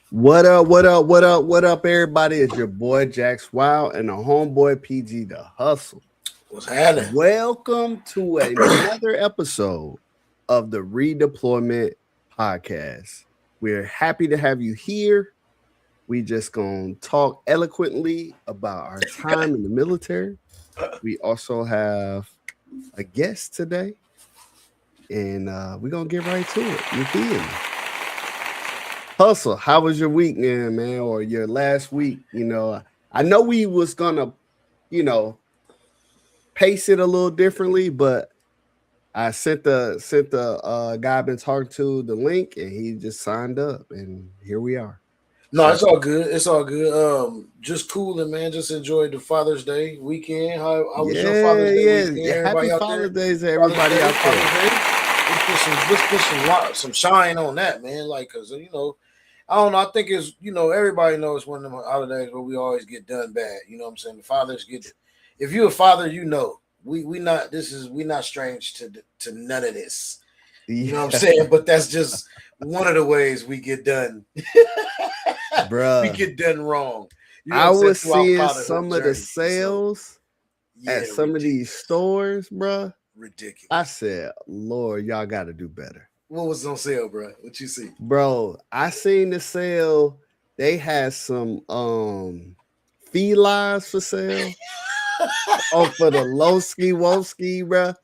What up, what up, what up, what up, everybody? It's your boy Jax Wild and the homeboy PG the Hustle. What's happening? Welcome to another episode of the Redeployment Podcast. We're happy to have you here. We just gonna talk eloquently about our time in the military. We also have a guest today, and we're gonna get right to it. You feel me? Hustle, how was your week, man, or your last week? You know, I know we was gonna, pace it a little differently, but I sent the guy I've been talking to the link, and he just signed up, and here we are. No, it's all good. It's all good. Just cooling, man. Just enjoyed the Father's Day weekend. How was your Father's Day weekend? Yeah. Happy Father's Day to everybody out there. Let's put some shine on that, man. Like, cause I don't know. I think it's everybody knows one of them holidays where we always get done bad. You know what I'm saying? The fathers get. If you're a father, we not strange to none of this. You know what I'm saying? But that's just one of the ways we get done. Bruh. We get done wrong. I was seeing some of the sales at some of these stores, bruh. Ridiculous. I said, Lord, y'all got to do better. What was on sale, bro? What you see? Bro, I seen the sale. They had some felines for sale. For the low-ski, woski, bro.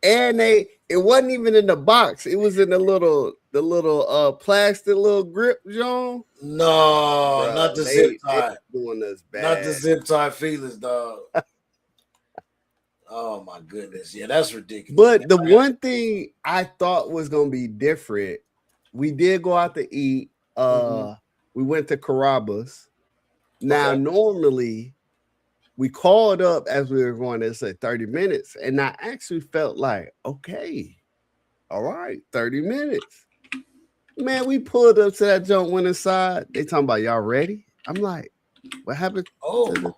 And it wasn't even in the box. It was in the little plastic little grip, John. No, bro, not the zip tie. Doing us bad. Not the zip tie feelings, dog. Oh my goodness, yeah, that's ridiculous. But the one thing I thought was gonna be different, we did go out to eat. We went to Carrabba's. Now, normally we called up as we were going to say 30 minutes, and I actually felt like, okay, all right, 30 minutes. Man, we pulled up to that joint, went inside. They talking about, y'all ready? I'm like, what happened to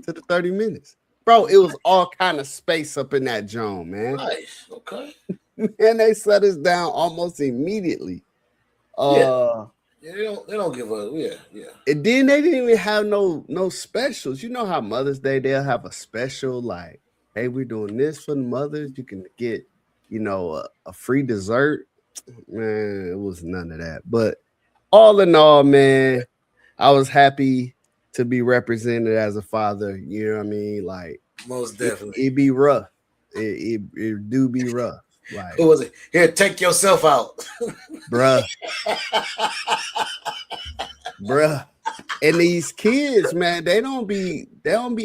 the 30 minutes? Bro, it was all kind of space up in that joint, man. Nice, okay. And they shut us down almost immediately. Yeah, they don't give up. Yeah. And then they didn't even have no specials. You know how Mother's Day they'll have a special like, hey, we're doing this for the mothers. You can get, a free dessert. Man, it was none of that. But all in all, man, I was happy to be represented as a father. You know what I mean? Like, most definitely, it be rough. It do be rough. Like, who was it? Here, take yourself out, bruh. And these kids, man, they don't be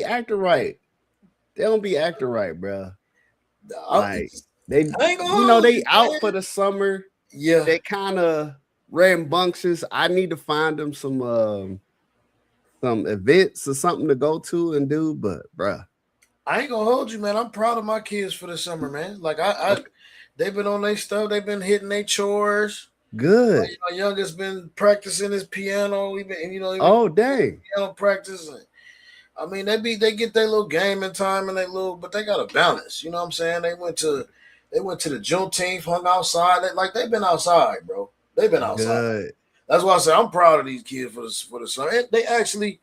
acting right. They don't be acting right, bruh. Like they out for the summer. Yeah, they kind of rambunctious. I need to find them some events or something to go to and do, but bruh. I ain't gonna hold you, man. I'm proud of my kids for the summer, man. Like they've been on their stuff. They've been hitting their chores. Good. My youngest been practicing his piano. We've been, dang, piano practice. I mean, they get their little gaming time and but they got a balance. You know what I'm saying? They went to the Juneteenth, hung outside. They've been outside, bro. They've been outside. Good. That's why I say I'm proud of these kids for the summer. They actually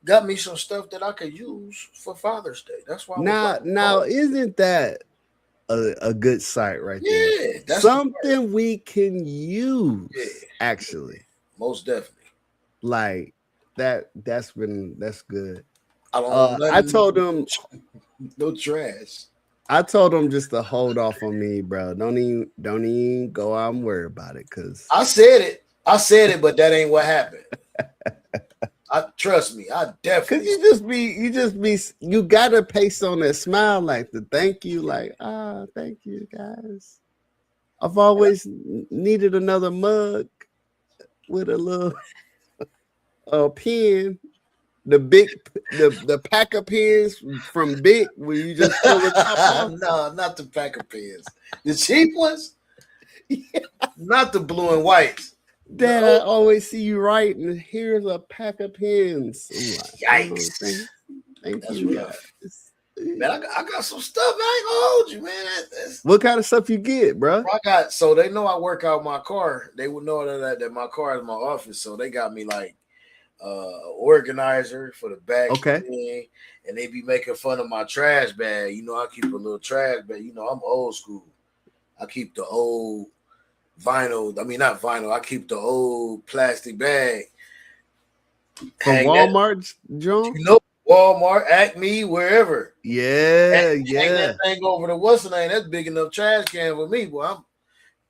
got me some stuff that I could use for Father's Day. That's why. Now isn't that a good site right Yeah, there. that's Something we can use. Yeah. Actually, most definitely. like that's good. I don't know I nothing. told them No trash. I told them just to hold off on me, bro. Don't even go out and worry about it, cause I said it, but that ain't what happened. Trust me, I definitely. Cause you gotta paste on that smile, like the thank you, like thank you guys. I've always needed another mug with a little pen. The pack of pens from Bic where you just pull the top off. No, not the pack of pens. The cheap ones? Yeah. Not the blue and whites. Dad, I always see you writing. Here's a pack of pens. Like, Yikes. Thank That's you. rough. Man, I got some stuff. I ain't gonna hold you, man. What kind of stuff you get, bro? So they know I work out my car. They would know that my car is my office. So they got me like organizer for the back thing, and they be making fun of my trash bag. You know, I keep a little trash bag. You know, I'm old school. I keep the old vinyl. I mean, not vinyl. I keep the old plastic bag. From Walmart, John? You know, Walmart, Acme, wherever. Yeah. Hang that thing over the what's the name? That's big enough trash can for me. Boy, I'm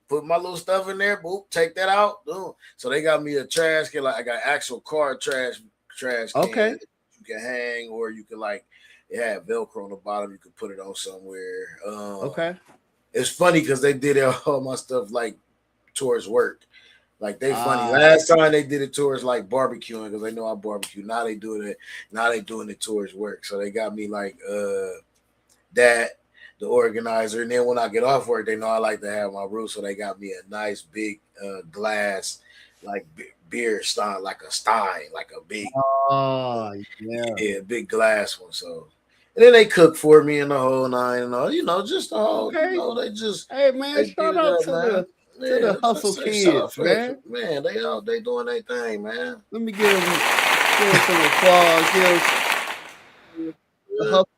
putting my little stuff in there. Boop, take that out. Boom. So they got me a trash can. Like I got actual car trash can. Okay. You can hang, or you can like it had Velcro on the bottom. You could put it on somewhere. Okay. It's funny because they did all my stuff like towards work. Like they funny. Last time they did it towards like barbecuing because they know I barbecue. Now they doing it towards work. So they got me like that, the organizer, and then when I get off work, they know I like to have my roof. So they got me a nice big glass, like beer stein, like a stein, like a big big glass one. So and then they cook for me in the whole nine and all, just the whole, they just man, shout out to the hustle kids, man. Man, they doing their thing, man. Let me give them some applause. The hustle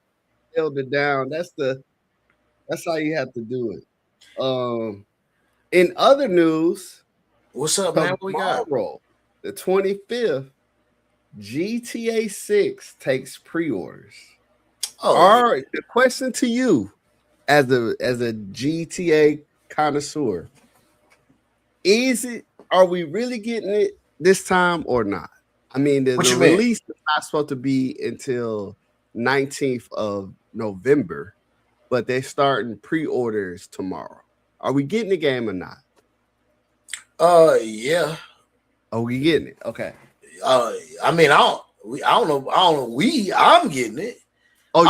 held it down. That's how you have to do it. In other news, what's up, man? What we got? The 25th, GTA 6 takes pre-orders. All right, the question to you, as a GTA connoisseur, are we really getting it this time or not? I mean, the release is not supposed to be until 19th of November, but they're starting pre-orders tomorrow. Are we getting the game or not? Yeah. Are we getting it? Okay. I mean, I don't know. I'm getting it. Oh,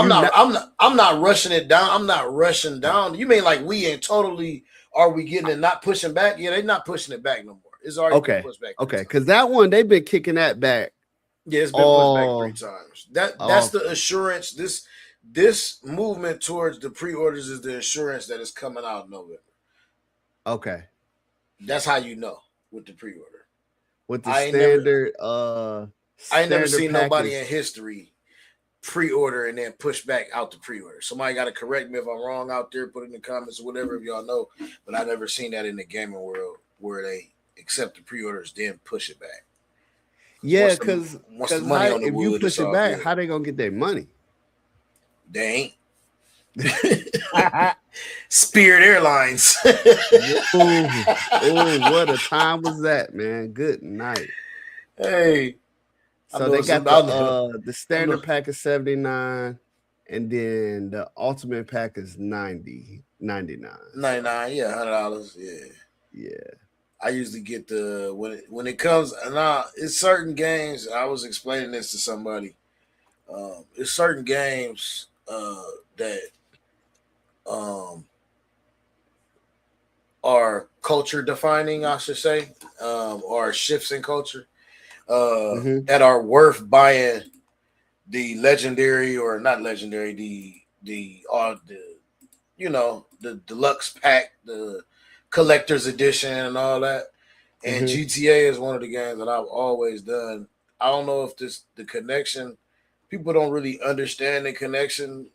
I'm not rushing it down. I'm not rushing down. You mean like we ain't totally? Are we getting it? Not pushing back? Yeah, they're not pushing it back no more. It's already been pushed back. Okay, because that one they've been kicking that back. Yeah, it's been pushed back 3 times. That's the assurance. This movement towards the pre-orders is the assurance that it's coming out in November. Okay, that's how you know with the pre-order. With the standard, I ain't never seen nobody in history pre-order and then push back out the pre-order. Somebody got to correct me if I'm wrong out there. Put it in the comments or whatever if y'all know. But I never seen that in the gaming world where they accept the pre-orders then push it back. Yeah, because if you push it back, how they gonna get their money? They ain't. Spirit Airlines. oh, what a time was that, man? Good night. Hey. So they got the standard pack is $79, and then the ultimate pack is $99. $99, yeah, $100, yeah. I usually get when it comes now. It's certain games. I was explaining this to somebody. It's certain games that are culture defining, I should say, or shifts in culture. That are worth buying the legendary or not legendary, the deluxe pack, the collector's edition and all that. And GTA is one of the games that I've always done. I don't know if the connection, people don't really understand the connection.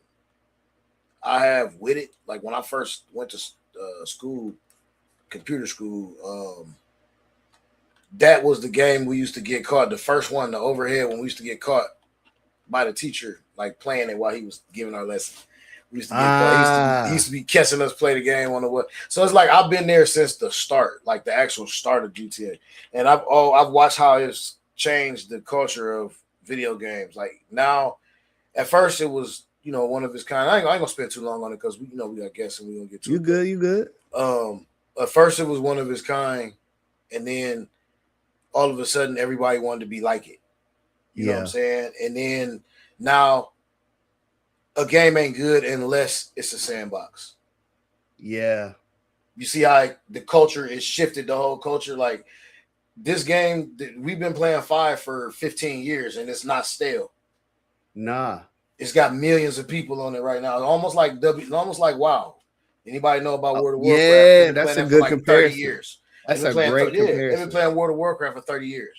I have with it. Like when I first went to school, computer school, that was the game we used to get caught. The first one, the overhead, when we used to get caught by the teacher, like playing it while he was giving our lesson. We used to get caught. He used to be catching us play the game on the what. So it's like I've been there since the start, like the actual start of GTA, and I've watched how it's changed the culture of video games. Like now, at first it was one of its kind. I ain't gonna spend too long on it because we got guests and we gonna get to it. You good. At first it was one of its kind, and then all of a sudden everybody wanted to be like it. You know what I'm saying? And then now a game ain't good unless it's a sandbox. Yeah. You see how the culture is shifted, the whole culture. Like this game, we've been playing 5 for 15 years and it's not stale. Nah. It's got millions of people on it right now. Almost like WoW. Anybody know about World of Warcraft? Yeah, that's a good comparison. 30 years. That's a great comparison. They've been playing World of Warcraft for 30 years.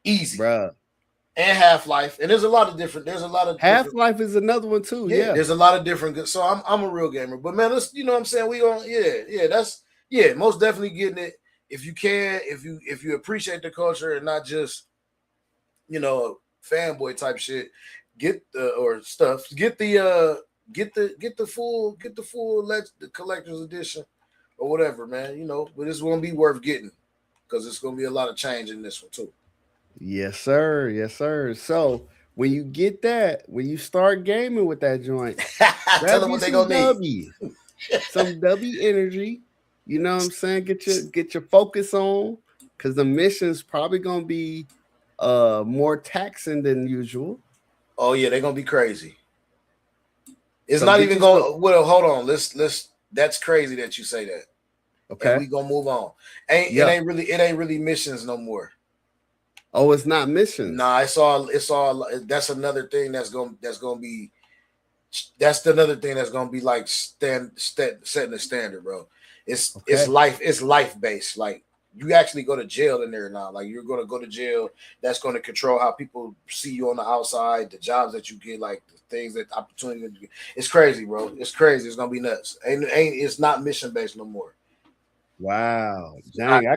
Easy. Bruh. And Half-Life. And there's a lot of different. Half-Life is another one too. Yeah. There's a lot of different. So I'm a real gamer. But man, let's, what I'm saying? We gonna most definitely getting it. If you can, if you appreciate the culture and not just, fanboy type shit, get the full the collector's edition or whatever, man. But it's gonna be worth getting because it's gonna be a lot of change in this one too. Yes, sir. Yes, sir. So when you get that, when you start gaming with that joint, tell them what they gonna need. Some W energy. You know what I'm saying? Get your focus on, because the mission's probably gonna be more taxing than usual. Oh yeah, they're gonna be crazy. It's not even going. Well, hold on. Let's. That's crazy that you say that. Okay, and we gonna move on. It ain't really missions no more. Oh, it's not missions. Nah, it's all. That's another thing that's gonna be. That's another thing that's gonna be like setting the standard, bro. It's life based. Like you actually go to jail in there now. Like you're gonna go to jail. That's gonna control how people see you on the outside, the jobs that you get, like the things that opportunity that you get. It's crazy, bro. It's crazy. It's gonna be nuts. It's not mission based no more. Wow, dang! I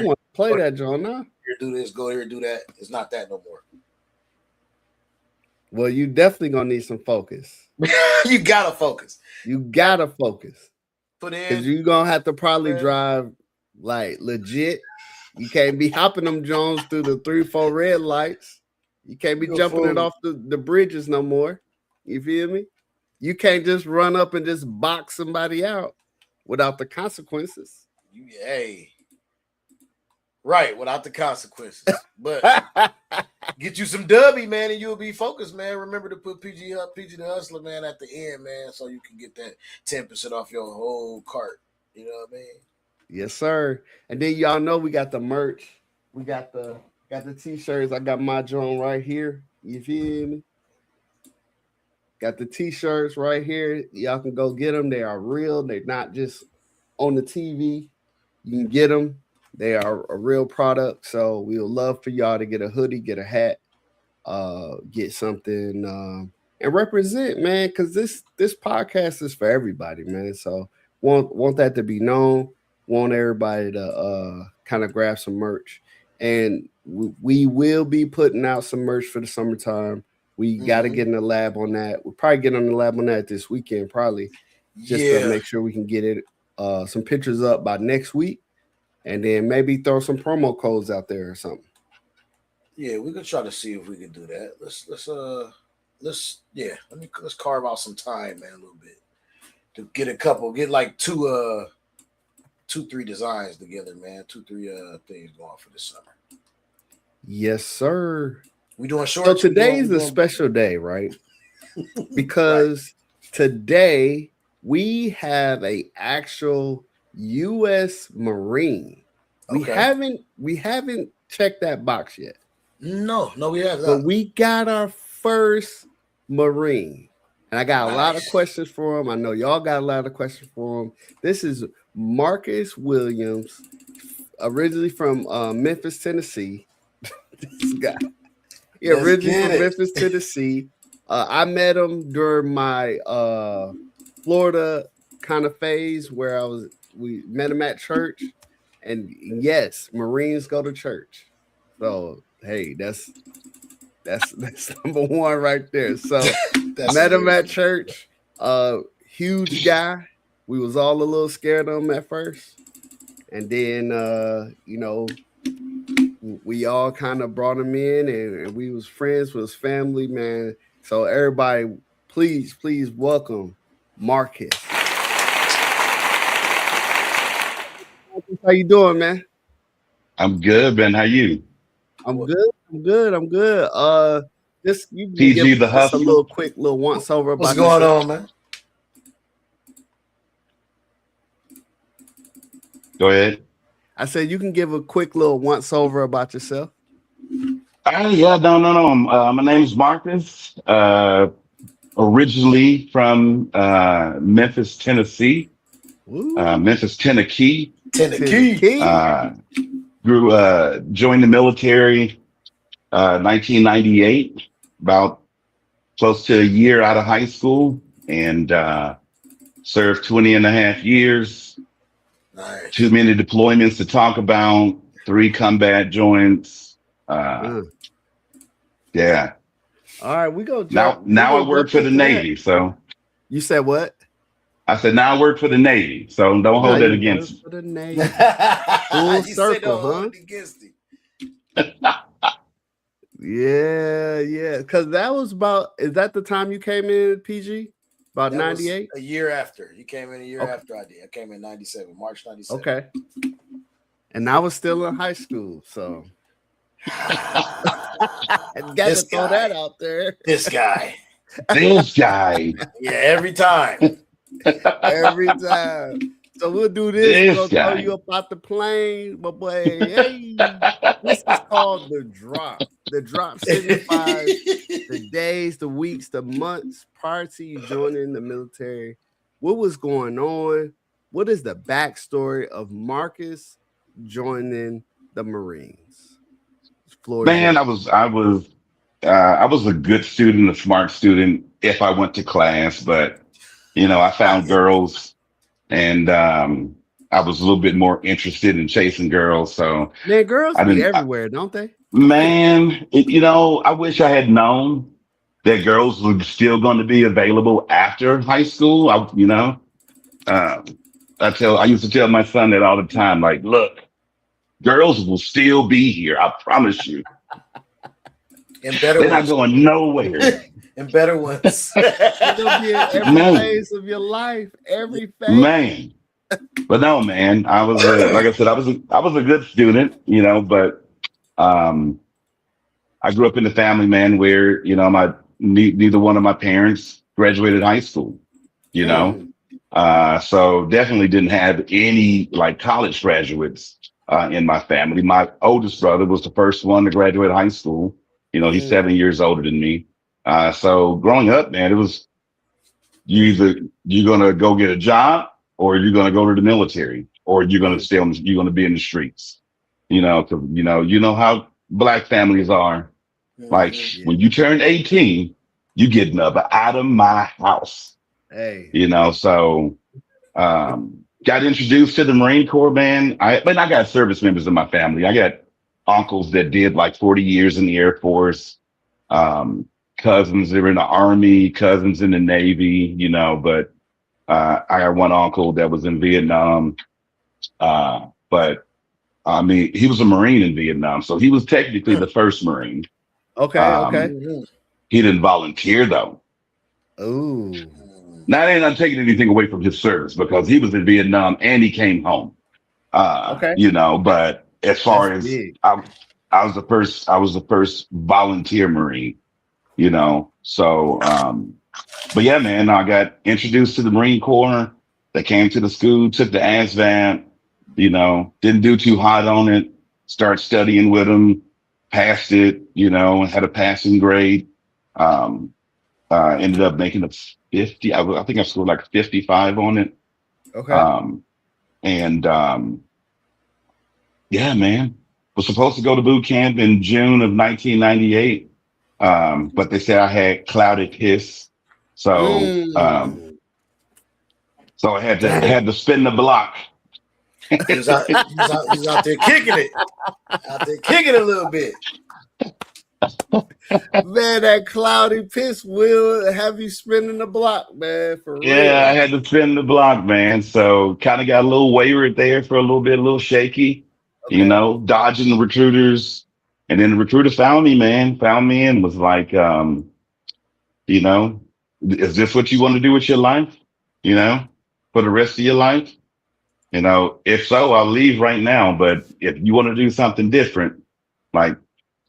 want to play that, John. Now here, do this, go here, do that. It's not that no more. Well, you definitely gonna need some focus. You gotta focus. Put in, because you're gonna have to probably drive like legit. You can't be hopping them Jones through the 3-4 red lights. You can't be jumping it off the bridges no more. You feel me? You can't just run up and just box somebody out without the consequences. Right, without the consequences. But get you some W, man, and you'll be focused, man. Remember to put PG the Hustler, man, at the end, man, so you can get that 10% off your whole cart. You know what I mean? Yes, sir. And then y'all know we got the merch. We got the t-shirts. I got my joint right here. You feel me? Got the t-shirts right here. Y'all can go get them. They are real. They're not just on the TV. You can get them. They are a real product. So we would love for y'all to get a hoodie, get a hat, get something, and represent, man, because this podcast is for everybody, man. So want that to be known. Want everybody to kind of grab some merch. And we will be putting out some merch for the summertime. We got to get in the lab on that. We'll probably get on the lab on that this weekend, probably, just to make sure we can get it some pictures up by next week, and then maybe throw some promo codes out there or something. Yeah, we could try to see if we can do that. Let's carve out some time, man, a little bit to get like 2-3 designs together, man. 2-3 things going for this summer. Yes, sir. We doing short. So today's a special day, right? Because today we have a actual U.S. Marine. Okay. We haven't checked that box yet. No, we haven't. But we got our first Marine. And I got a lot of questions for him. I know y'all got a lot of questions for him. This is Marcus Williams, originally from Memphis, Tennessee. This guy. Yeah, originally from Memphis, Tennessee. I met him during my Florida kind of phase where we met him at church, and yes, Marines go to church. So hey, that's number one right there. So met him at church. Huge guy. We was all a little scared of him at first, and then we all kind of brought him in, and we was friends with his family, man. So everybody, please welcome Marcus. How you doing, man? I'm good, Ben. How you? I'm good. Just you can PG give the us a Hustler. little quick little once over about what's going on, man. Go ahead. I said you can give a quick little once over about yourself. Yeah, no. My name's Marcus. Originally from Memphis, Tennessee. Memphis, Tennessee. Joined the military 1998, about close to a year out of high school, and served 20 and a half years. Nice. Too many deployments to talk about, 3 combat joints. Yeah. All right, we go. Now I work for the Navy. So you said what? I said now I work for the Navy. So don't hold that against me. For the Navy. Full circle, huh? Yeah. Because that was about. Is that the time you came in, PG? About 98? A year after. You came in a year after I did. I came in 97, March 97. Okay. And I was still in high school, so got to throw that out there. This guy. Yeah, every time. Every time. So we'll do this. We'll throw you up out the plane, but boy, hey, this is called the drop. The drop signifies the days, the weeks, the months prior to you joining the military. What was going on? What is the backstory of Marcus joining the Marines? Man, I was a good student, a smart student if I went to class, but I found girls, and I was a little bit more interested in chasing girls. So man, girls be everywhere, don't they? Man, I wish I had known that girls were still going to be available after high school. I used to tell my son that all the time. Like, look, girls will still be here. I promise you. They're not going nowhere. And better ones. It'll be in every phase of your life. Every phase. Man. But no, man. I was like I said, I was a good student, but I grew up in a family, man, where neither one of my parents graduated high school. So definitely didn't have any like college graduates in my family. My oldest brother was the first one to graduate high school. He's 7 years older than me. So growing up, man, it was you're gonna go get a job, or you're gonna go to the military, or you're gonna be in the streets. Cause you know how Black families are. Like when you turn 18, you getting up out of my house. Hey, so got introduced to the Marine Corps, man. I got service members in my family. I got uncles that did like 40 years in the Air Force, cousins that were in the Army, cousins in the Navy, but I got one uncle that was in Vietnam. But I mean, he was a Marine in Vietnam, so he was technically the first Marine. Okay. He didn't volunteer though. Ooh. Now, I'm not taking anything away from his service because he was in Vietnam and he came home. But as far as I was the first volunteer Marine, So, but yeah, man, I got introduced to the Marine Corps. They came to the school, took the ASVAB, didn't do too hot on it. Start studying with them, passed it, and had a passing grade. Ended up making a 50. I think I scored like 55 on it. Okay. Yeah, man, was supposed to go to boot camp in June of 1998. But they said I had clouded piss. So So I had to spin the block. He's out there kicking it. Out there kicking it a little bit. Man, that cloudy piss will have you spinning the block, man. For real. Yeah, I had to spin the block, man. So kind of got a little wayward there for a little bit, a little shaky, dodging the recruiters. And then the recruiter found me, man, and was like, is this what you want to do with your life? For the rest of your life? If so, I'll leave right now. But if you want to do something different, like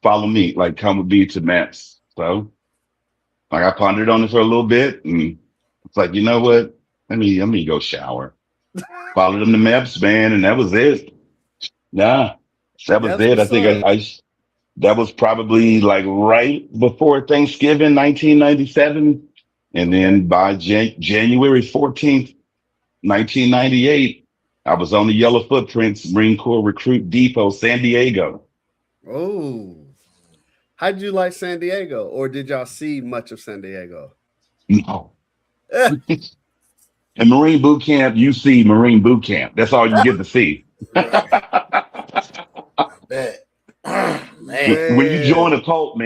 follow me, like come with me to Mets. So like I pondered on it for a little bit and it's like, you know what? Let me go shower. Followed him to Mets, man, and that was it. Nah, that was it. I think I that was probably like right before Thanksgiving, 1997. And then by January 14th, 1998, I was on the Yellow Footprints Marine Corps Recruit Depot, San Diego. Oh, how did you like San Diego? Or did y'all see much of San Diego? No. In Marine Boot Camp, you see Marine Boot Camp. That's all you get to see. I bet. Man. When you join a cult,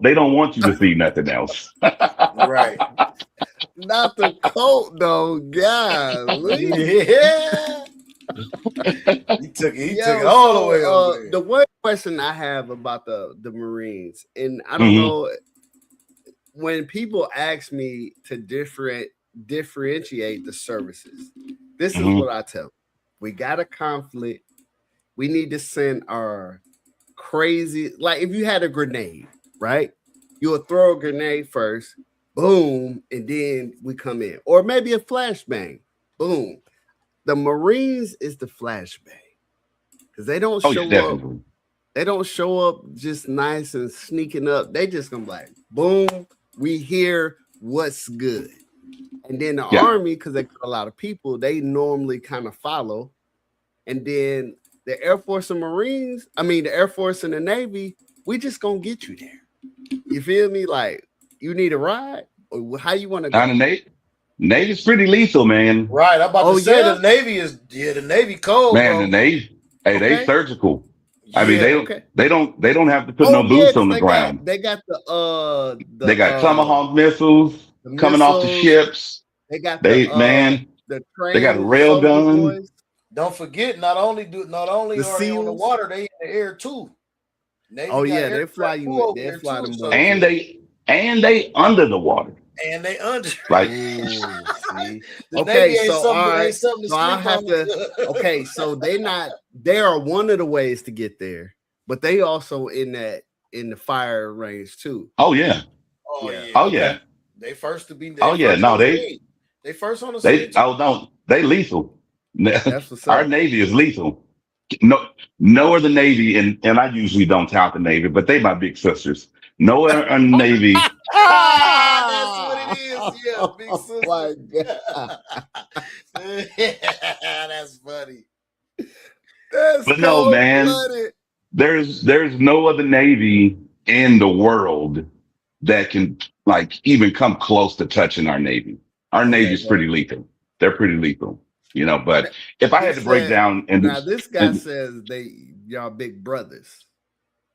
they don't want you to see nothing else. Right. Not the cult, though. God. Yeah. He took it all the way over there. The one question I have about the Marines, and I don't know, when people ask me to differentiate the services, this is what I tell them. We got a conflict. We need to send our crazy, like if you had a grenade, right? You would throw a grenade first, boom, and then we come in. Or maybe a flashbang, boom. The Marines is the flashbang because they don't show up. They don't show up just nice and sneaking up. They just gonna be like, boom, we hear what's good. And then the Army, because they got a lot of people, they normally kind of follow. And then the Air Force and Marines, the Air Force and the Navy, we just gonna get you there. You feel me? Like, you need a ride? Or how you want to go? Navy's pretty lethal, man. Right. I'm about to say the Navy is the Navy cold. Man, bro. The Navy, they surgical. I mean, they don't have to put no boots on the ground. They got they got Tomahawk missiles coming off the ships. They got they got rail guns. Don't forget, not only are they on the water, they in the air too. Navy they fly you. They fly them. And they under the water. And they under. Like, okay, so all right. So I have to. Okay, so they are one of the ways to get there, but they also in the fire range too. Oh yeah. Oh yeah. They first to be. They first on the scene. They lethal. That's what's up. Our Navy is lethal. No other Navy, and I usually don't tout the Navy, but they my big sisters. No other Navy. That's what it is. Yeah, big sister. Oh my God. That's funny. But no, man. There's no other Navy in the world that can like even come close to touching our Navy. Our Navy's pretty lethal. They're pretty lethal. But if I had to break down and now this guy says y'all big brothers.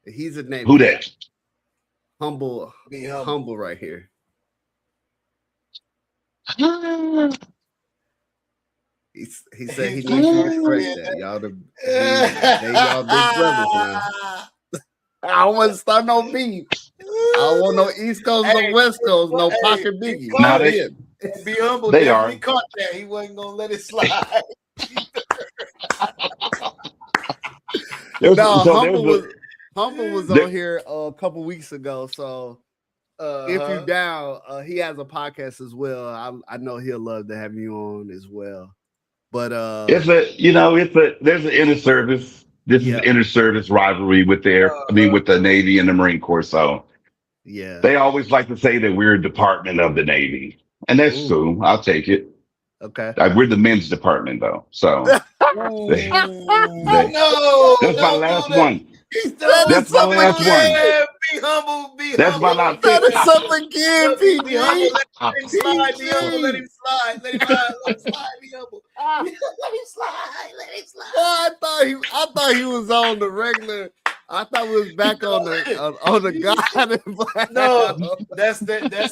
He's a Navy. Who that? Humble right here. He said he needs you to correct that. Y'all y'all big brothers now. I don't want to start no beef. I don't want no East Coast, no West Coast, no pocket biggie. Now be humble. They are. He caught that. He wasn't gonna let it slide. Humble was on here a couple weeks ago. So if you're down, he has a podcast as well. I know he'll love to have you on as well. But there's an inter service. This is inter service rivalry with with the Navy and the Marine Corps. So yeah, they always like to say that we're a department of the Navy, and that's true. I'll take it. Okay, we're the men's department though. So no, that's my last one. That's my last one. Yeah, be humble. Be That's my humble. last Set pick. us up again, Be PG. humble. Let him slide. Be humble. Let him slide. Let him slide. Be humble. Let him slide. Let him slide. Oh, I thought he was on the regular. I thought we was back on the God and Black. No, that's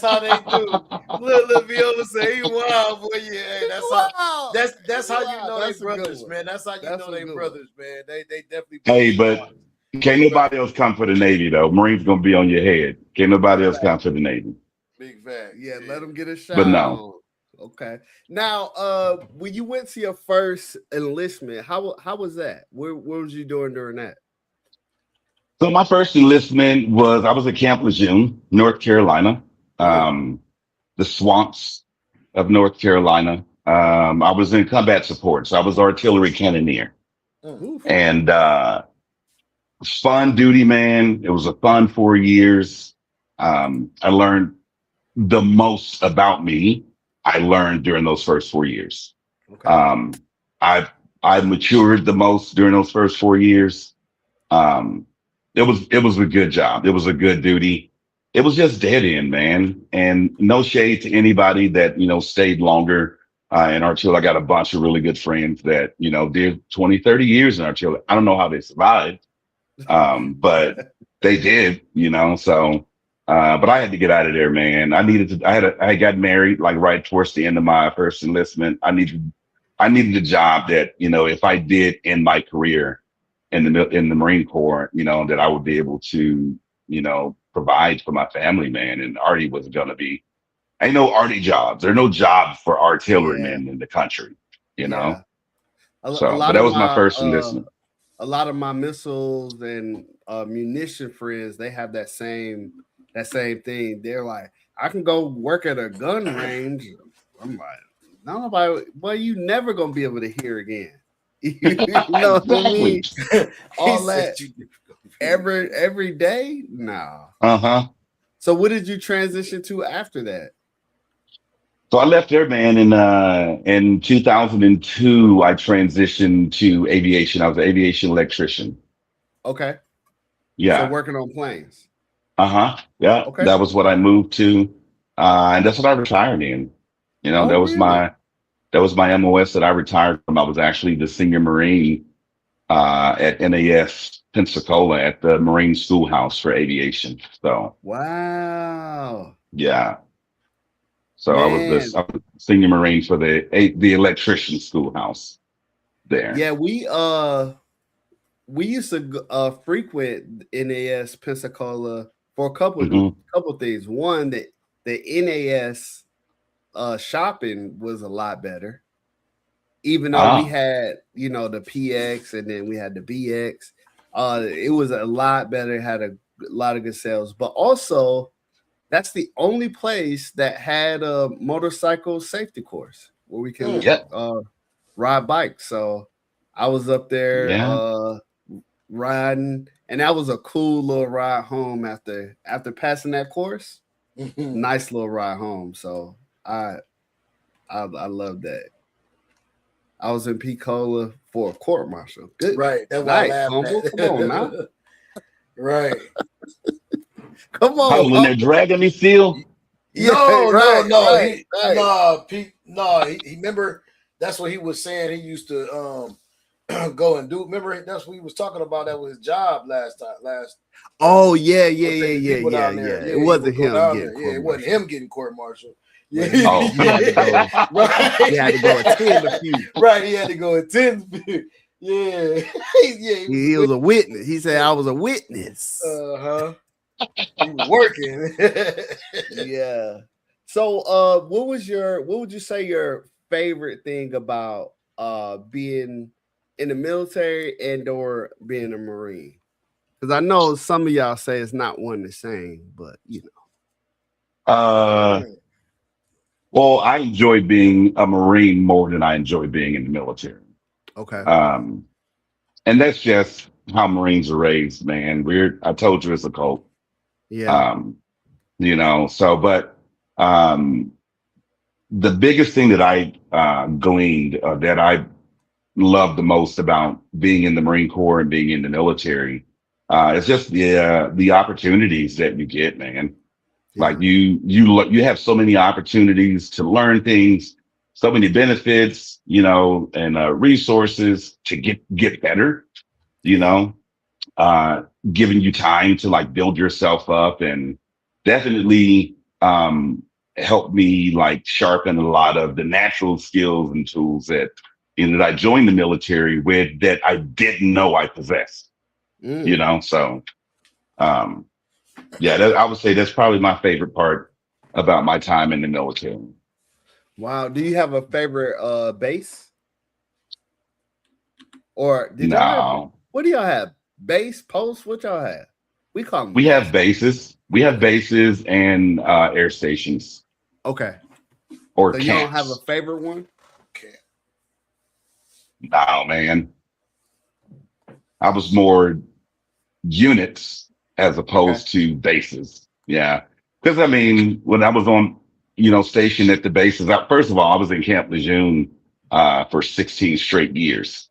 how they do. Little Viola say he wild, boy. Yeah, that's how you know they brothers, man. That's how you know they brothers, man. They definitely. Hey, but can't nobody else come for the Navy though. Marine's gonna be on your head. Can't nobody else come for the Navy. Big fact. Yeah, let them get a shot. But no. Okay. Now, when you went to your first enlistment, how was that? Where was you doing during that? So my first enlistment I was at Camp Lejeune, North Carolina, the swamps of North Carolina. I was in combat support, so I was artillery cannoneer, and fun duty, man. It was a fun 4 years. I learned the most about me. I learned during those first 4 years. Okay. I matured the most during those first 4 years. It was a good job. It was a good duty. It was just dead end, man. And no shade to anybody that, stayed longer in artillery. I got a bunch of really good friends that, did 20, 30 years in artillery. I don't know how they survived. But they did, so, but I had to get out of there, man. I had got married like right towards the end of my first enlistment. I needed a job that, if I did end my career in the Marine Corps, that I would be able to, provide for my family, man. And Artie was going to be, ain't no Artie jobs. There are no jobs for artillerymen in the country, So, but that was my first enlistment. A lot of my missiles and munition friends, they have that same thing. They're like, I can go work at a gun range. I'm like, nobody, well, you never gonna be able to hear again. You know what I mean? All that every day? No. So what did you transition to after that? So I left there, man, in 2002. I transitioned to aviation. I was an aviation electrician. Okay. Yeah. So working on planes. Yeah. Okay. That was what I moved to, and that's what I retired in. That was my MOS that I retired from. I was actually the senior Marine at NAS Pensacola at the Marine Schoolhouse for aviation. So wow. Yeah. So I was the senior Marine for the electrician schoolhouse there. Yeah, we used to frequent NAS Pensacola for a couple things. One, that the NAS shopping was a lot better, even though we had the PX and then we had the BX. It was a lot better. It had a lot of good sales, but also that's the only place that had a motorcycle safety course where we can ride bikes. So I was up there riding, and that was a cool little ride home after passing that course. Nice little ride home. So I love that. I was in Pensacola for a court martial. Good, right? That's nice, humble. Come on now, right? Come on. Oh, when they're dragging me still? No. Right. He remember that's what he was saying. He used to go and do. Remember that's what he was talking about. That was his job last. Oh yeah. It wasn't him getting court. It wasn't him getting court martial. Yeah. He had to go. Right. He had to go attend a few. Right. He had to go attend a few. Yeah. He was a witness. He said, "I was a witness." He was working. Yeah. So, what would you say your favorite thing about being in the military and or being a Marine? Because I know some of y'all say it's not one the same, but Well, I enjoy being a Marine more than I enjoy being in the military. Okay. And that's just how Marines are raised, man. I told you it's a cult. Yeah. But the biggest thing that I gleaned that I love the most about being in the Marine Corps and being in the military It's just the opportunities that you get, man. Yeah. Like you have so many opportunities to learn things, so many benefits, and resources to get better, you know, uh, giving you time to like build yourself up and definitely help me like sharpen a lot of the natural skills and tools that I joined the military with that I didn't know I possessed, So um, yeah, I would say that's probably my favorite part about my time in the military. Wow. Do you have a favorite base? Or did y'all have, No, what do y'all have? Base, post? What y'all have? We call them we base. have bases. We have bases and air stations Okay. or So you don't have a camps. favorite one? Okay. No, man. I was more units as opposed to bases. Yeah. Because I mean, when I was on, stationed at the bases, first of all, I was in Camp Lejeune for 16 straight years.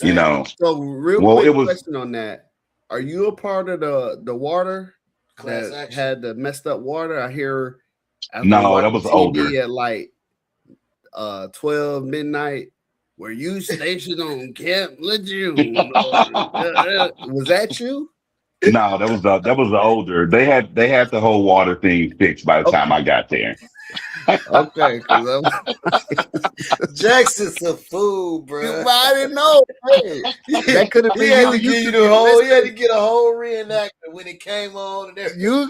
You Same. know, So real well, quick it was question on that. Are you a part of the water Class that action. had the messed up water? I hear after no, that watching was TV older. at like 12 midnight, were you stationed on Camp Lejeune? Was that you? No, that was the older. They had the whole water thing fixed by the time I got there. Okay, because Jackson's a fool, bro. I didn't know. Hey, that could have He been had you. to give you could the be whole. He had to missing- get a whole reenactment when it came on and everything. You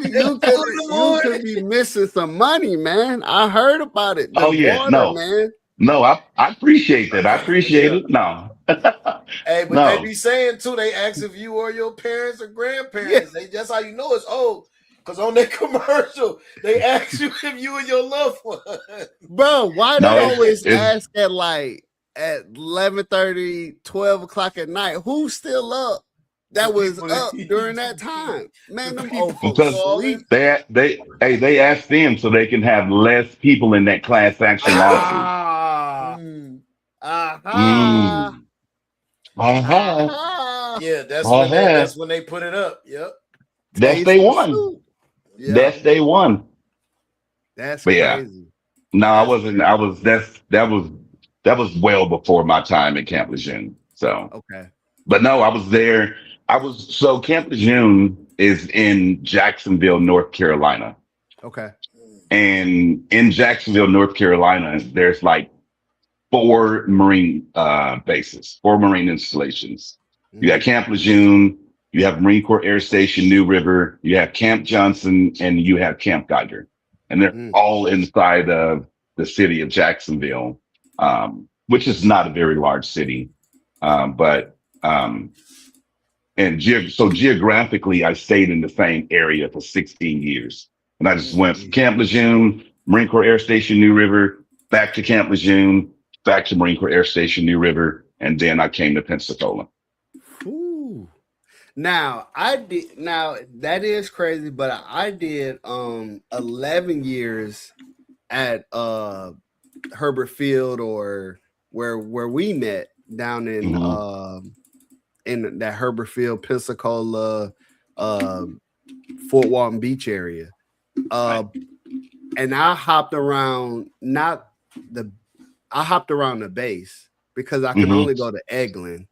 could be missing some money, man. I heard about it. The Oh yeah, water, no, man. no, I appreciate that. I appreciate Yeah. it. No, Hey, but they no, be saying too. They ask if you or your parents or Yeah. grandparents. That's how you know it's old. Because on their commercial, they ask you if you and your loved one. Bro, why no. they It's, always it's ask at 11:30, 12 o'clock at night? Who's still up? That was people up that- during that time. Man, the them people old folks because calling. sleep. they ask them so they can have less people in that class action lawsuit. Ah, Mm. aha, Mm. Uh-huh. aha. Yeah, Uh-huh. that's when they put it up. Yep. That's Taste day the one. soup. Yeah, That's day one. that's But yeah, crazy. no, I That's wasn't. I was. That was well before my time at Camp Lejeune. So, okay. but no, I was there. So Camp Lejeune is in Jacksonville, North Carolina, Okay. and in Jacksonville, North Carolina, there's like four Marine bases, four Marine installations. You got Mhm. Camp Lejeune, you have Marine Corps Air Station New River, you have Camp Johnson, and you have Camp Geiger. And they're Mm. all inside of the city of Jacksonville, which is not a very large city. But so geographically, I stayed in the same area for 16 years. And I just went from Camp Lejeune, Marine Corps Air Station New River, back to Camp Lejeune, back to Marine Corps Air Station New River, and then I came to Pensacola. Ooh. Now I did. Now that is crazy, but I did 11 years at Herbert Field, or where we met down Mhm. in that Herbert Field, Pensacola, Fort Walton Beach area. And I hopped around the I hopped around the base because I could only go to Eglin,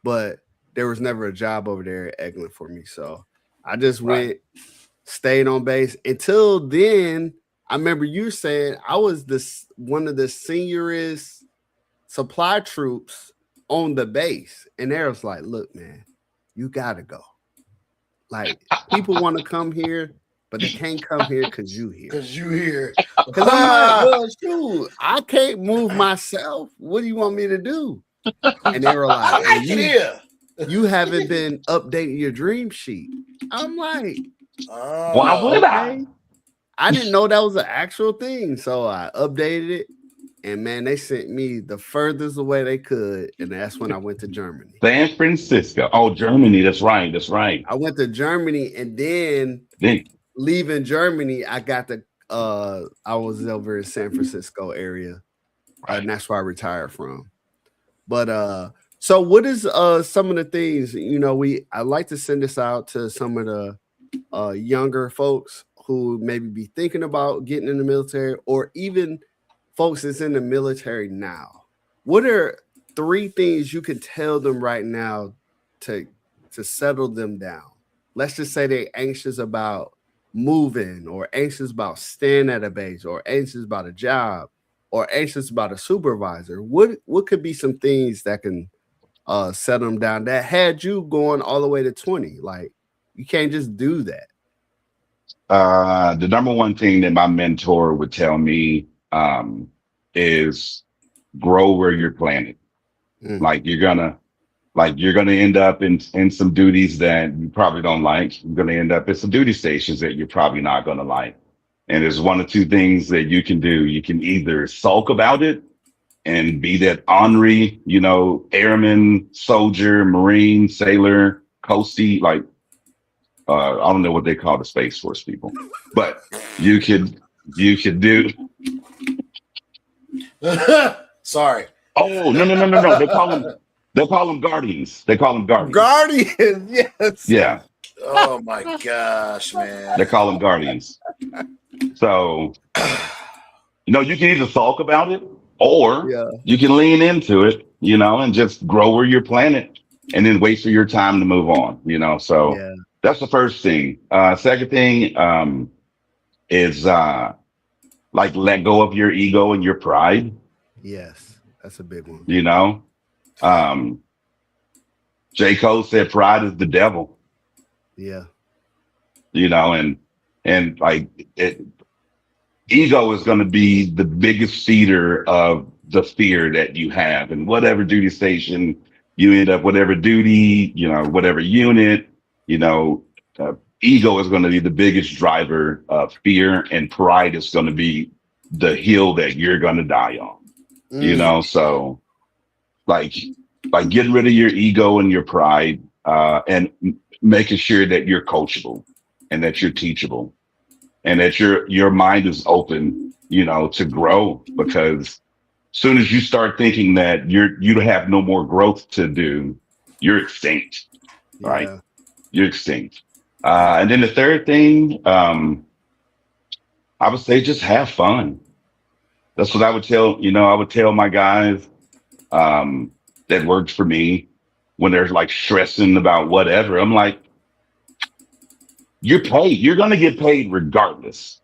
but there was never a job over there at Eglin for me. So I just went, stayed on base until then. I remember you saying I was one of the seniorest supply troops on the base, and there was like, look, man, you gotta go. Like, people want to come here, but they can't come here because you here. Because you here. Because I'm like, well, shoot, I can't move myself. What do you want me to do? And they were like, I well, like it here. you haven't been updating your dream sheet. I'm like, Why would I? okay. I didn't know that was an actual thing. So I updated it. And man, they sent me the furthest away they could. And that's when I went to Germany. San Francisco. Oh, Germany. That's right. That's right. I went to Germany, and then leaving Germany, I got the I was over in San Francisco area. And that's where I retired from. But So what is some of the things, I like to send this out to some of the younger folks who maybe be thinking about getting in the military, or even folks that's in the military now. What are three things you can tell them right now to settle them down? Let's just say they're anxious about moving, or anxious about staying at a base, or anxious about a job, or anxious about a supervisor. What could be some things that can set them down that had you going all the way to 20? Like, you can't just do that. The number one thing that my mentor would tell me is grow where you're planted. Mm. Like you're gonna end up in some duties that you probably don't like. You're gonna end up at some duty stations that you're probably not gonna like. And there's one or two things that you can do. You can either sulk about it and be that ornery, airman, soldier, marine, sailor, coastie, like I don't know what they call the Space Force people, but you could do. Sorry. Oh, no. They call them guardians. They call them guardians. Guardian, yes. Yeah. Oh my gosh, man. They call them guardians. So, you can either sulk about it, or you can lean into it, and just grow where you're planted, and then wait for your time to move on, So that's the first thing. Second thing is like let go of your ego and your pride. Yes, that's a big one. J. Cole said pride is the devil. Yeah. And like ego is going to be the biggest feeder of the fear that you have. And whatever duty station you end up, whatever duty, whatever unit, ego is going to be the biggest driver of fear, and pride is going to be the hill that you're going to die on. So like getting rid of your ego and your pride, and making sure that you're coachable and that you're teachable and that your mind is open, to grow, because soon as you start thinking that you have no more growth to do, you're extinct, right? You're extinct. And then the third thing, I would say just have fun. That's what I would tell, I would tell my guys that worked for me when they're like stressing about whatever. I'm like, you're paid. You're going to get paid regardless,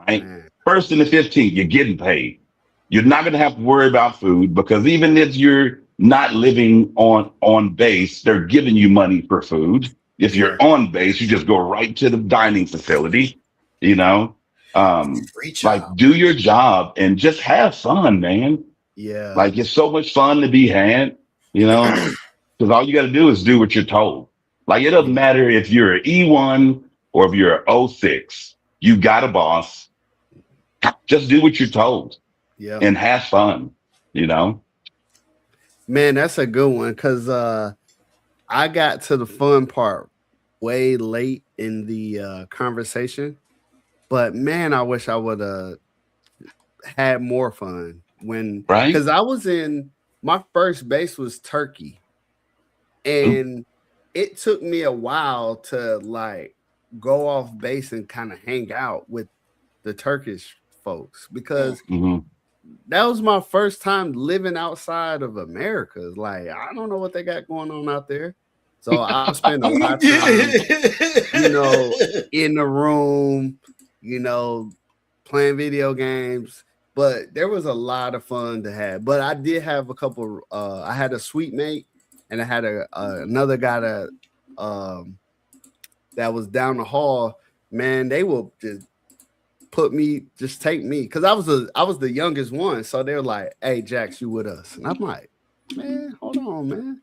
right? First and the 15th, you're getting paid. You're not going to have to worry about food, because even if you're not living on base, they're giving you money for food. If you're on base, you just go right to the dining facility, like do your job and just have fun, man. Yeah. Like it's so much fun to be had, because all you got to do is do what you're told. Like it doesn't matter if you're an E1 or if you're an 06, you got a boss. Just do what you're told. Yeah. And have fun, Man, that's a good one, because I got to the fun part way late in the conversation. But man, I wish I would have had more fun because I was my first base was Turkey. And it took me a while to like go off base and kind of hang out with the Turkish folks, because that was my first time living outside of America. Like, I don't know what they got going on out there. So I spent a lot of time, in the room, playing video games. But there was a lot of fun to have. But I did have a couple. I had a suite mate, and I had another guy that was down the hall. Man, they will just take me, because I was the youngest one. So they're like, "Hey, Jax, you with us?" And I'm like, "Man, hold on, man.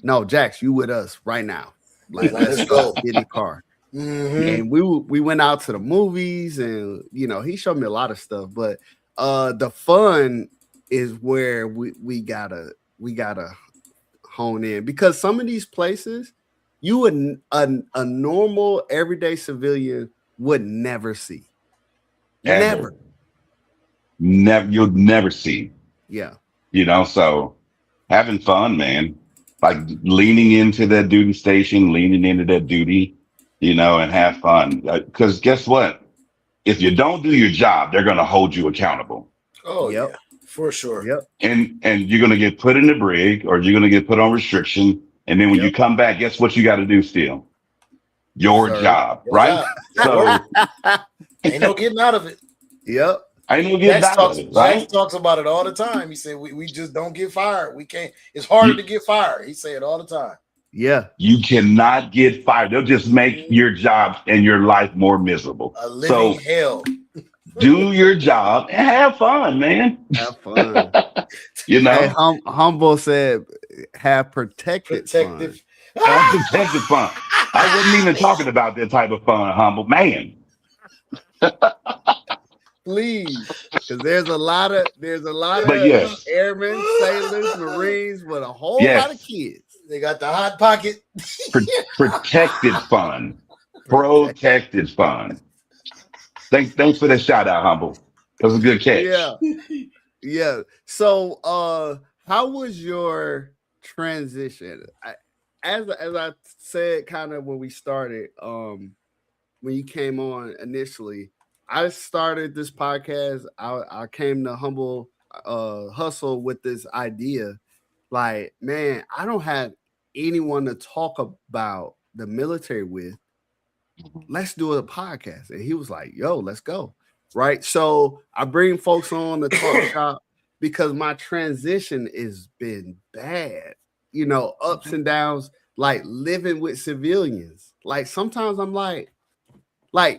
No, Jax, you with us right now. Like, let's go get in the car." And we went out to the movies, and he showed me a lot of stuff. But the fun is where we gotta hone in, because some of these places you would a normal everyday civilian would never see. Never. You'll never see. Yeah. So Having fun, man. Like leaning into that duty station, leaning into that duty, and have fun. Because guess what? If you don't do your job, they're going to hold you accountable, Oh Yep. yeah, for sure. Yep. and you're going to get put in the brig, or you're going to get put on restriction. And then when you Yep. come back, guess what you got to do still? Your Sir. job, Your right? job. So Ain't no getting out of it. Yep. I ain't gonna get out of it, Jax right? talks about it all the time. He said we just don't get fired. We can't. It's harder to get fired. He say it all the time. Yeah. You cannot get fired. They'll just make your job and your life more miserable. A living So hell. do your job and have fun, man. Have fun. You know, Hey, Humble said, "Have protected fun." Protective. have protected fun. I wasn't even talking about that type of fun, humble man. Please, because there's a lot of But yes, airmen, sailors, Marines with a whole lot of yes, kids. They got the hot pocket. protected fun, protected fun. Thanks for that shout out, humble. That was a good catch. Yeah, yeah. So, how was your transition? As I said, kind of when we started, when you came on initially, I started this podcast. I came to Humble Hustle with this idea. Like, man, I don't have anyone to talk about the military with. Let's do a podcast. And he was like, yo, let's go. Right. So I bring folks on the talk shop because my transition has been bad, ups and downs, like living with civilians. Like sometimes I'm like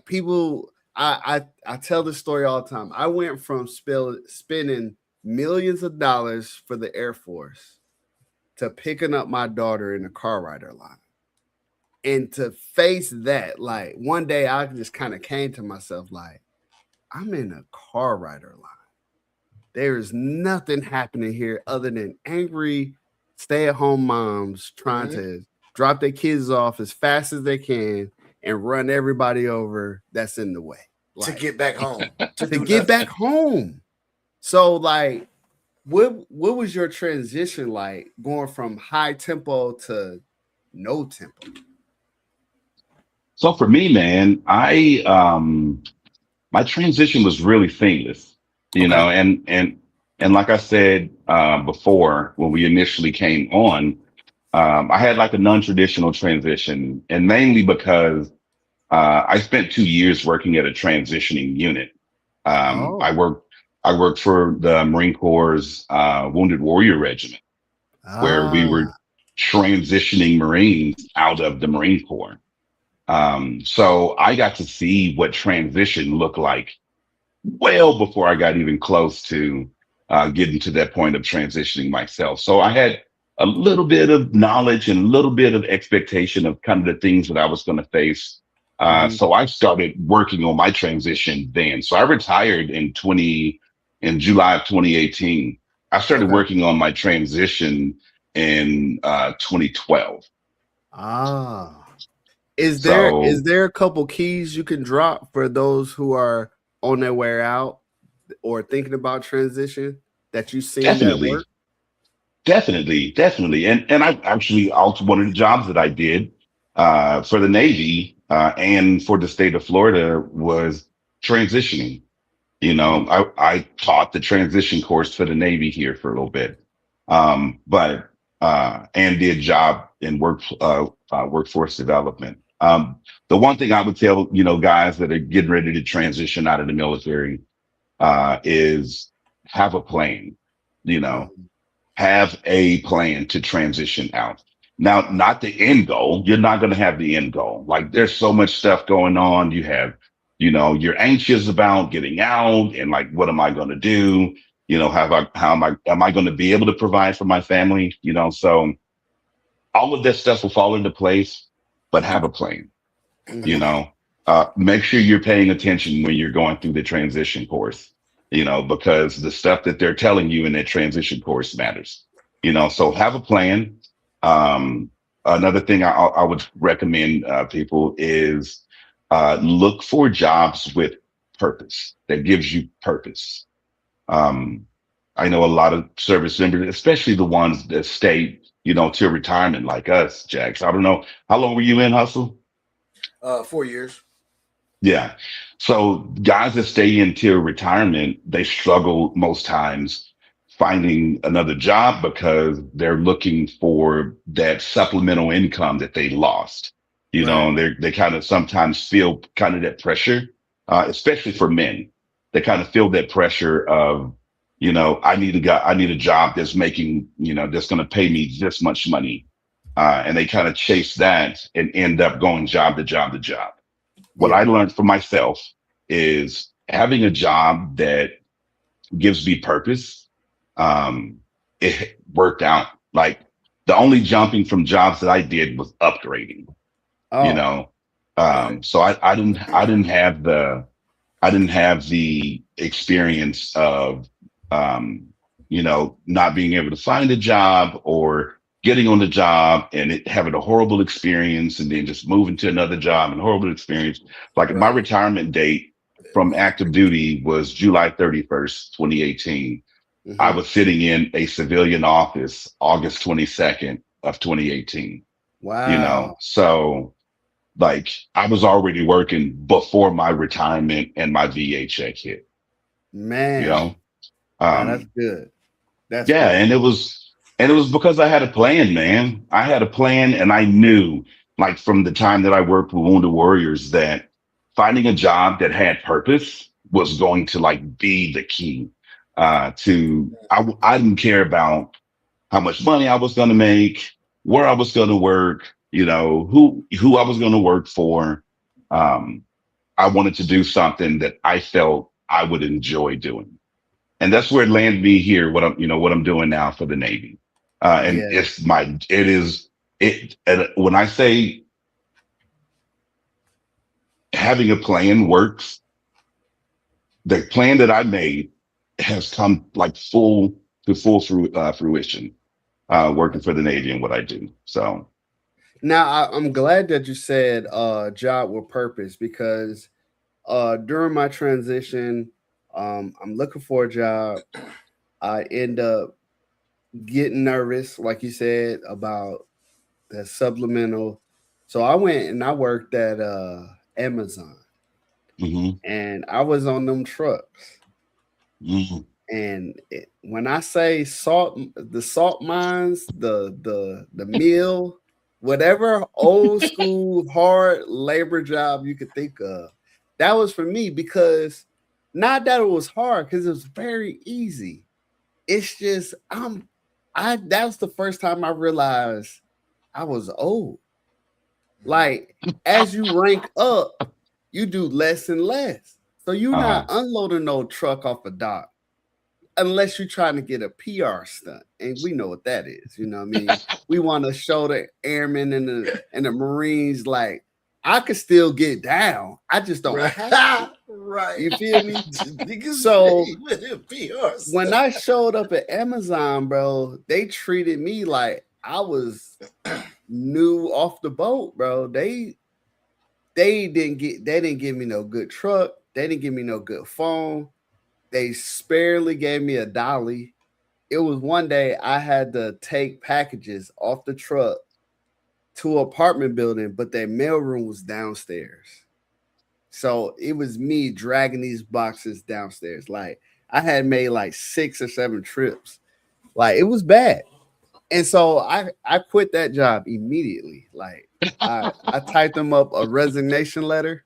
people, I tell this story all the time. I went from spending millions of dollars for the Air Force to picking up my daughter in the car rider line. And to face that, like one day I just kind of came to myself, like, I'm in a car rider line. There is nothing happening here other than angry stay-at-home moms trying to drop their kids off as fast as they can and run everybody over that's in the way. To get back home. To get back home. So, like, what was your transition like going from high tempo to no tempo? So for me, man, my transition was really seamless, and like I said before when we initially came on, I had like a non-traditional transition, and mainly because I spent 2 years working at a transitioning unit. I worked for the Marine Corps' Wounded Warrior Regiment, where we were transitioning Marines out of the Marine Corps. So I got to see what transition looked like well before I got even close to getting to that point of transitioning myself. So I had a little bit of knowledge and a little bit of expectation of kind of the things that I was going to face. So I started working on my transition then. So I retired in July of 2018. I started working on my transition in 2012. Is there a couple keys you can drop for those who are on their way out or thinking about transition that you see that work? Definitely. And I actually also one of the jobs that I did for the Navy and for the state of Florida was transitioning. I taught the transition course for the Navy here for a little bit, but and did job in workforce development. The one thing I would tell guys that are getting ready to transition out of the military is have a plan. Have a plan to transition out. Now, not the end goal. You're not going to have the end goal. Like there's so much stuff going on. You have, you're anxious about getting out and like, what am I going to do? Am I going to be able to provide for my family? So all of that stuff will fall into place, but have a plan, make sure you're paying attention when you're going through the transition course, because the stuff that they're telling you in that transition course matters, so have a plan. Another thing I would recommend people is look for jobs with purpose that gives you purpose. I know a lot of service members, especially the ones that stay, till retirement like us, Jax. I don't know. How long were you in Hustle? 4 years. Yeah. So guys that stay until retirement, they struggle most times finding another job because they're looking for that supplemental income that they lost. Right. They kind of sometimes feel kind of that pressure, especially for men. They kind of feel that pressure of, I need a job that's making, that's going to pay me this much money. And they kind of chase that and end up going job to job to job. What I Yeah. learned for myself is having a job that gives me purpose. Um, it worked out. Like the only jumping from jobs that I did was upgrading, you Oh, know. Right. So I didn't have the experience of, not being able to find a job or getting on the job and having a horrible experience and then just moving to another job and horrible experience. Like my Right. retirement date from active duty was July 31st, 2018. I hmm was sitting in a civilian office August 22nd of 2018, wow, so like I was already working before my retirement and my VA check hit, you man. know? Now that's Um, good. That's yeah, good. and it was because I had a plan, man. I had a plan and I knew like from the time that I worked with Wounded Warriors that finding a job that had purpose was going to like be the key. I didn't care about how much money I was going to make, where I was going to work, who I was going to work for. Um, I wanted to do something that I felt I would enjoy doing. And that's where it landed me here, what I'm doing now for the Navy. And Yeah. and when I say having a plan works, the plan that I made has come like full fruition, working for the Navy and what I do. So, Now I'm glad that you said job with purpose because during my transition, I'm looking for a job. I end up getting nervous, like you said, about the supplemental. So I went and I worked at Amazon mhm, and I was on them trucks. mhm. And when I say salt, the salt mines, the mill, whatever old school hard labor job you could think of, that was for me because not that it was hard because it was very easy. It's just I that was the first time I realized I was old. Like as you rank up, you do less and less. So you're not uh, unloading no truck off a dock unless you're trying to get a PR stunt, and we know what that is. You know what I mean? We want to show the airmen and the Marines like I could still get down. I just don't have to. Right. Right. You feel me? Niggas So paid with it, PR when stuff. I showed up at Amazon, bro, they treated me like I was new off the boat, bro. They didn't give me no good truck. They didn't give me no good phone. They sparely gave me a dolly. It was one day I had to take packages off the truck to an apartment building, but their mailroom was downstairs. So it was me dragging these boxes downstairs. Like I had made like 6 or 7 trips. Like it was bad. And so I quit that job immediately. Like I typed them up a resignation letter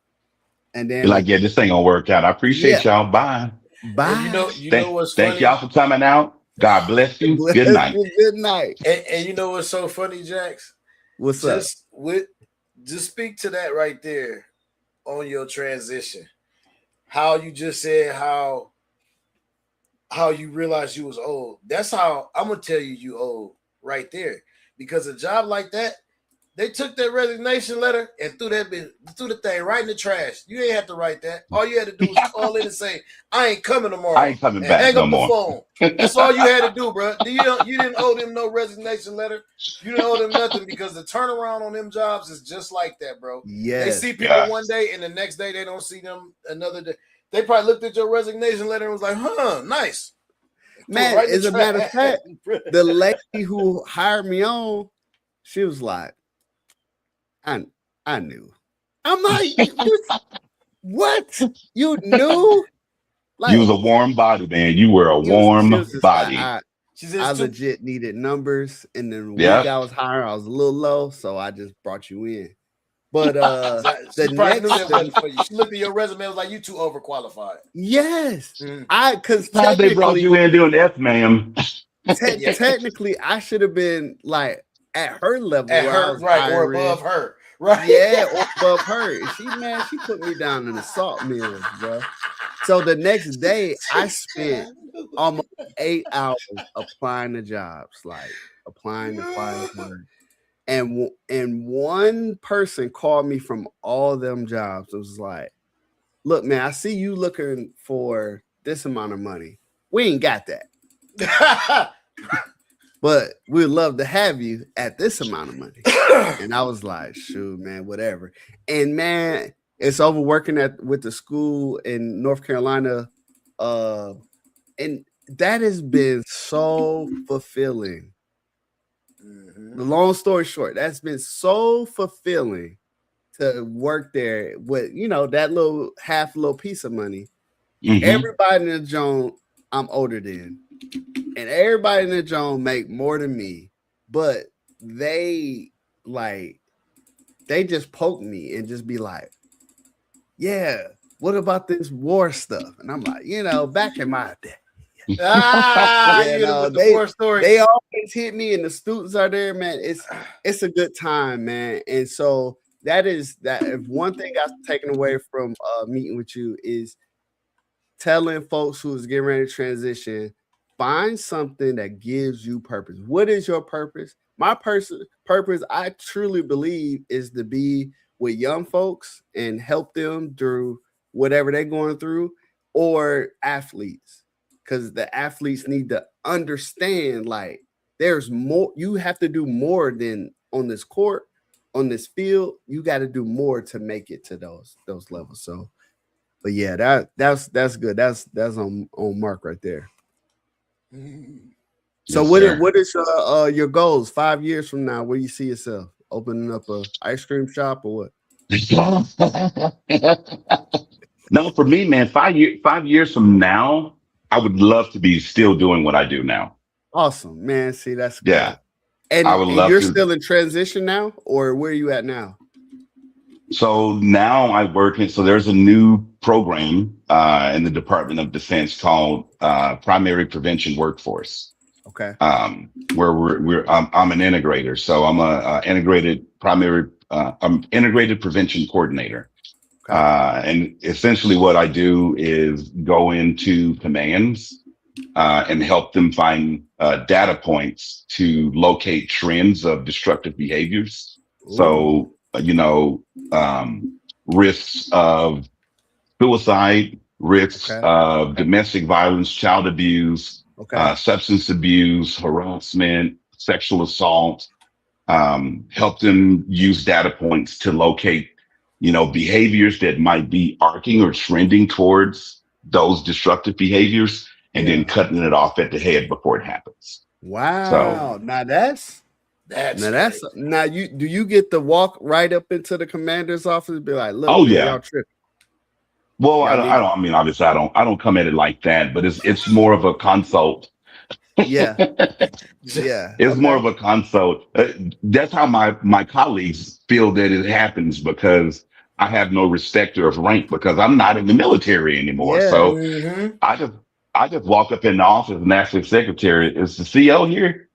and You're then like, yeah, this ain't gonna work out. I appreciate yeah, y'all. Bye. And bye. you know Thank, what's thank funny? y'all for coming out. God bless you. Good Bless night. you. Good night. And you know what's so funny, Jax? What's up? Just with just speak to that right there on your transition. How you just said how you realized you was old. That's how I'm gonna tell you old right there. Because a job like that, they took that resignation letter and threw the thing right in the trash. You ain't have to write that. All you had to do was call in and say, "I ain't coming I tomorrow," ain't coming and back hang no up the more. phone. That's all you had to do, bro. You didn't owe them no resignation letter. You didn't owe them nothing because the turnaround on them jobs is just like that, bro. They Yes. see people one Yes. day and the next day they don't see them another day. They probably looked at your resignation letter and was like, "Huh, nice." Man, right in as the a matter of trash. fact, the lady who hired me on, she was like, I I knew. I'm like, what? You knew? You was Like a warm body, man. You were a she warm was just like, body. She I says too. legit needed numbers, and then the week Yeah. I was hiring, I was a little low, so I just brought you in. But She the probably knew next that wasn't for you. She looked at your resume and was like, "You too overqualified." yes, Mm. because Sometimes they brought you in doing F, ma'am. Yeah, technically I should have been like at her level at where I her was right or hiring. above her, right? Yeah, or above her. She put me down in the salt mills, bro. So the next day, I spent almost 8 hours applying to jobs, like applying. And one person called me from all them jobs. It was like, look, man, I see you looking for this amount of money. We ain't got that, but we'd love to have you at this amount of money. And I was like, shoot, man, whatever. And man, it's over working with the school in North Carolina. Uh, and that has been so fulfilling. The long story short, that's been so fulfilling to work there with, that little piece of money. Mm-hmm. Everybody in the zone, I'm older than, and everybody in the zone make more than me, but they just poke me and just be like, yeah, what about this war stuff? And I'm like, back in my day. you know, with the war story. They always hit me, and the students are there, man. It's a good time, man. And so that is that. If one thing I've taken away from meeting with you is telling folks who's getting ready to transition, find something that gives you purpose. What is your purpose? My purpose, I truly believe, is to be with young folks and help them through whatever they're going through, or athletes, because the athletes need to understand, like, there's more. You have to do more than on this court, on this field. You got to do more to make it to those levels. So, but yeah, that's good. That's on mark right there. So what is your goals 5 years from now? Where you see yourself opening up a ice cream shop or what? No, for me, man, 5 years from now, I would love to be still doing what I do now. Awesome, man. See, that's good. Yeah, I And would love you're to. still in transition now, or where are you at now? So now I work in, so there's a new program in the Department of Defense called Primary Prevention Workforce. Okay. Where I'm an integrator. So I'm a integrated prevention coordinator. Okay. And essentially what I do is go into commands and help them find data points to locate trends of destructive behaviors. Ooh. So, risks of suicide, risks Okay. of domestic violence, child abuse, Okay. substance abuse, harassment, sexual assault, help them use data points to locate, behaviors that might be arcing or trending towards those destructive behaviors, and then cutting it off at the head before it happens. Wow. So now do you get to walk right up into the commander's office and be like, look, oh man, yeah. y'all tripping. Well, I don't. I mean, obviously, I don't come at it like that, but it's more of a consult. Yeah. Yeah. It's more of a consult. That's how my colleagues feel that it happens, because I have no respecter of rank, because I'm not in the military anymore. Yeah. So I just walk up in the office and ask the secretary, "Is the CO here?"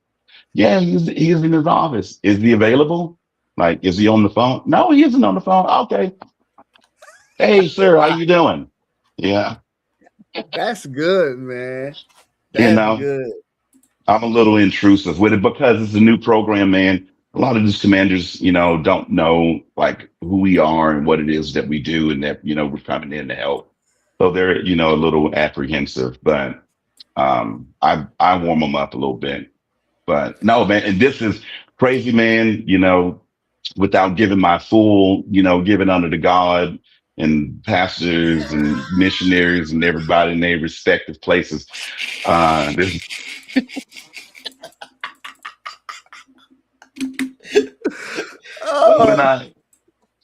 Yeah, he's in his office. Is he available? Like, is he on the phone? No, he isn't on the phone. Okay. Hey, sir, how you doing? Yeah. That's good, man. You That's know, good. I'm a little intrusive with it because it's a new program, man. A lot of these commanders, don't know like who we are and what it is that we do, and that, we're coming in to help. So they're, a little apprehensive, but I warm them up a little bit. But no, man, and this is crazy, man, without giving my full, giving under to God. and pastors and missionaries and everybody in their respective places. This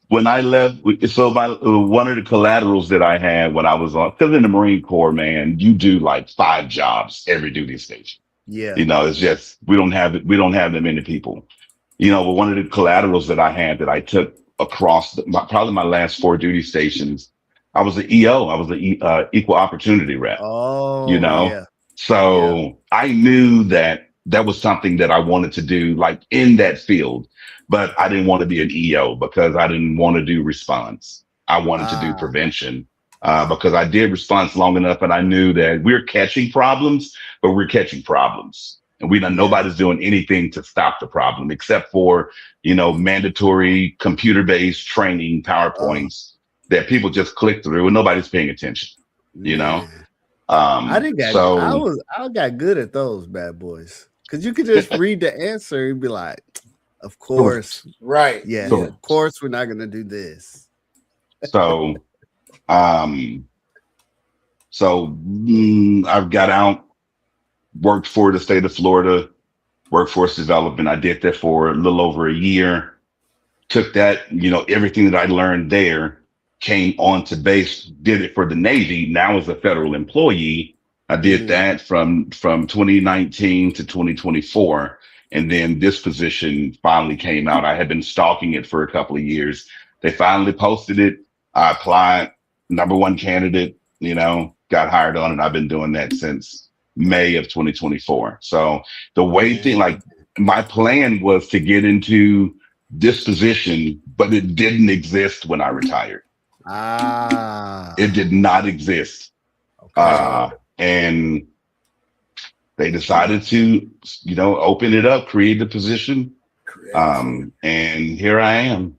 when Oh, I left, so my one of the collaterals that I had when I was on, because in the Marine Corps, man, you do like 5 jobs every duty station. yeah. You know, it's just we don't have that many people. You know, but one of the collaterals that I had that I took across probably my last 4 duty stations, I was an EO. I was an equal opportunity rep. You Oh, know, yeah. Yeah. so I knew that that was something that I wanted to do, like in that field, but I didn't want to be an EO because I didn't want to do response. I wanted to do Ah, prevention because I did response long enough, and I knew that we're catching problems, but we're catching problems, and yeah. nobody's doing anything to stop the problem except for mandatory computer-based training Oh, PowerPoints that people just click through, and nobody's paying attention. You know. man. I So got good at those bad boys. Cause you could just read the answer and be like, of course. Right. Yeah, Yeah. of course we're not gonna do this. so um I've got out, worked for the state of Florida, workforce development. I did that for a little over a year. Took that, everything that I learned there, came on to base, did it for the Navy. Now as a federal employee, I did Mhm. that from 2019 to 2024. And then this position finally came out. I had been stalking it for a couple of years. They finally posted it. I applied, number one candidate, got hired on, and I've been doing that since May of 2024. So the way thing, Man. like my plan was to get into this position, but it didn't exist when I retired. Ah, It did not exist. okay. And they decided to, open it up, create the position. And here I am.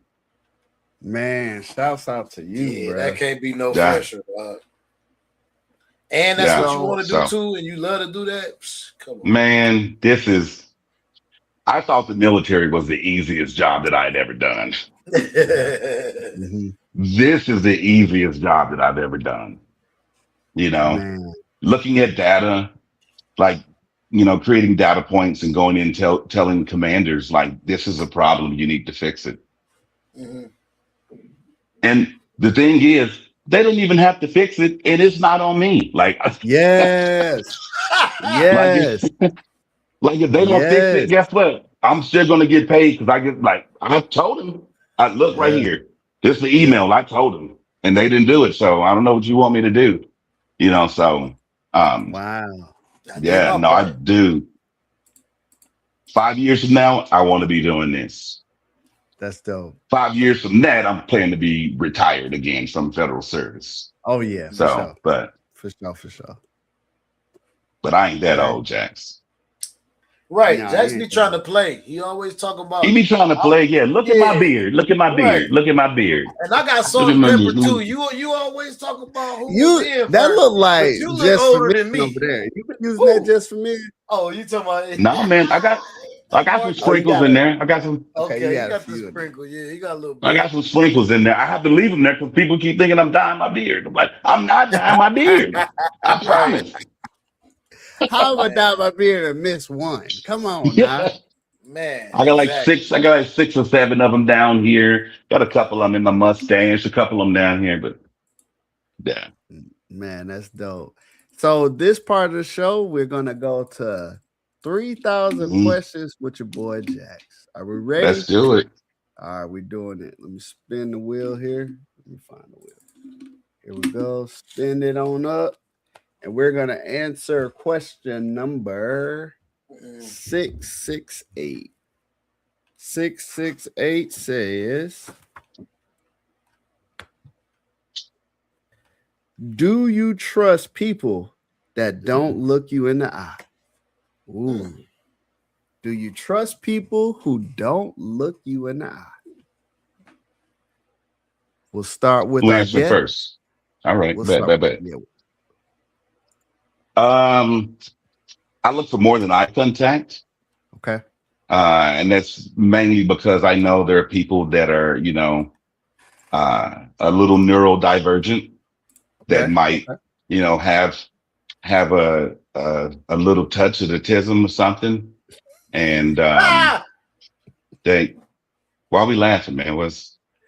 Man, shouts out to you, Yeah, bro. that can't be no Yeah. fresher. And that's Yeah. what you want to do So, too, and you love to do that. Come on. man, I thought the military was the easiest job that I had ever done. Mhm. This is the easiest job that I've ever done. Man. Looking at data, like, creating data points and going in telling commanders, like, this is a problem, you need to fix it. Mhm. And the thing is, they don't even have to fix it, and it's not on me. Like, Yes. like, Yes. like if they don't fix it, Yes. guess what? I'm still gonna get paid because I told them. I look right Yeah. here. This is the Yeah. email. I told them, and they didn't do it. So I don't know what you want me to do. So Wow. I did yeah, my no, I part. do. 5 years from now, I want to be doing this. That's dope. 5 years from that, I'm planning to be retired again from federal service. Oh yeah, for So, sure. but For sure. I ain't that All right. old, Jax. Right. Nah, Jackson you be ain't trying that. to play. He always talk He about be trying to play. Yeah, look at my yeah, beard. Look at my right. beard. Look at my beard. And I got Look salt at and my pepper beard. too. You always talk about who was You in that first, look like but you look just for older me than me. over there. You been using that Who? just for me? Oh, you talking about No, man, I got some Mark? Oh, you sprinkles got in a there. I got some. okay. You Okay, he got a got the few of them. sprinkle. Yeah, he got a little I bit. got some sprinkles in there. I have to leave them there because people keep thinking I'm dyeing my beard. I'm like, I'm not dyeing my beard. I Right. promise. How am I dye my beard and miss one? Come on now. Man, I got like exactly. 6. I got like 6 or 7 of them down here. Got a couple of them in my mustache. A couple of them down here, but yeah. Man, that's dope. So this part of the show, we're gonna go to 3,000 Mhm. questions with your boy Jax. Are we ready? Let's do it. All right, we're doing it. Let me spin the wheel here. Let me find the wheel. Here we go. Spin it on up. And we're gonna answer question number 668. 668 says, do you trust people that don't look you in the eye? Ooh. Do you trust people who don't look you in the eye? We'll start with Who our answer guest. first? All right. We'll Bet. yeah. I look for more than eye contact. Okay. And that's mainly because I know there are people that are, a little neurodivergent that Okay. might, Okay. have a little touch of autism or something. And Ah, they, why are we laughing, man?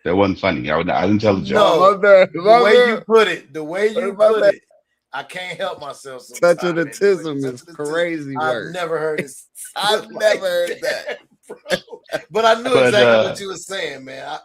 That wasn't funny. I didn't tell a joke. Oh, my no, bad. the My way you bad. put it, the way you My put bad. it, I can't help myself Touch of sometimes, man. The way autism touch is of the crazy I've word. never heard it I've put never like heard that. bro. But I knew But exactly what you were saying, man.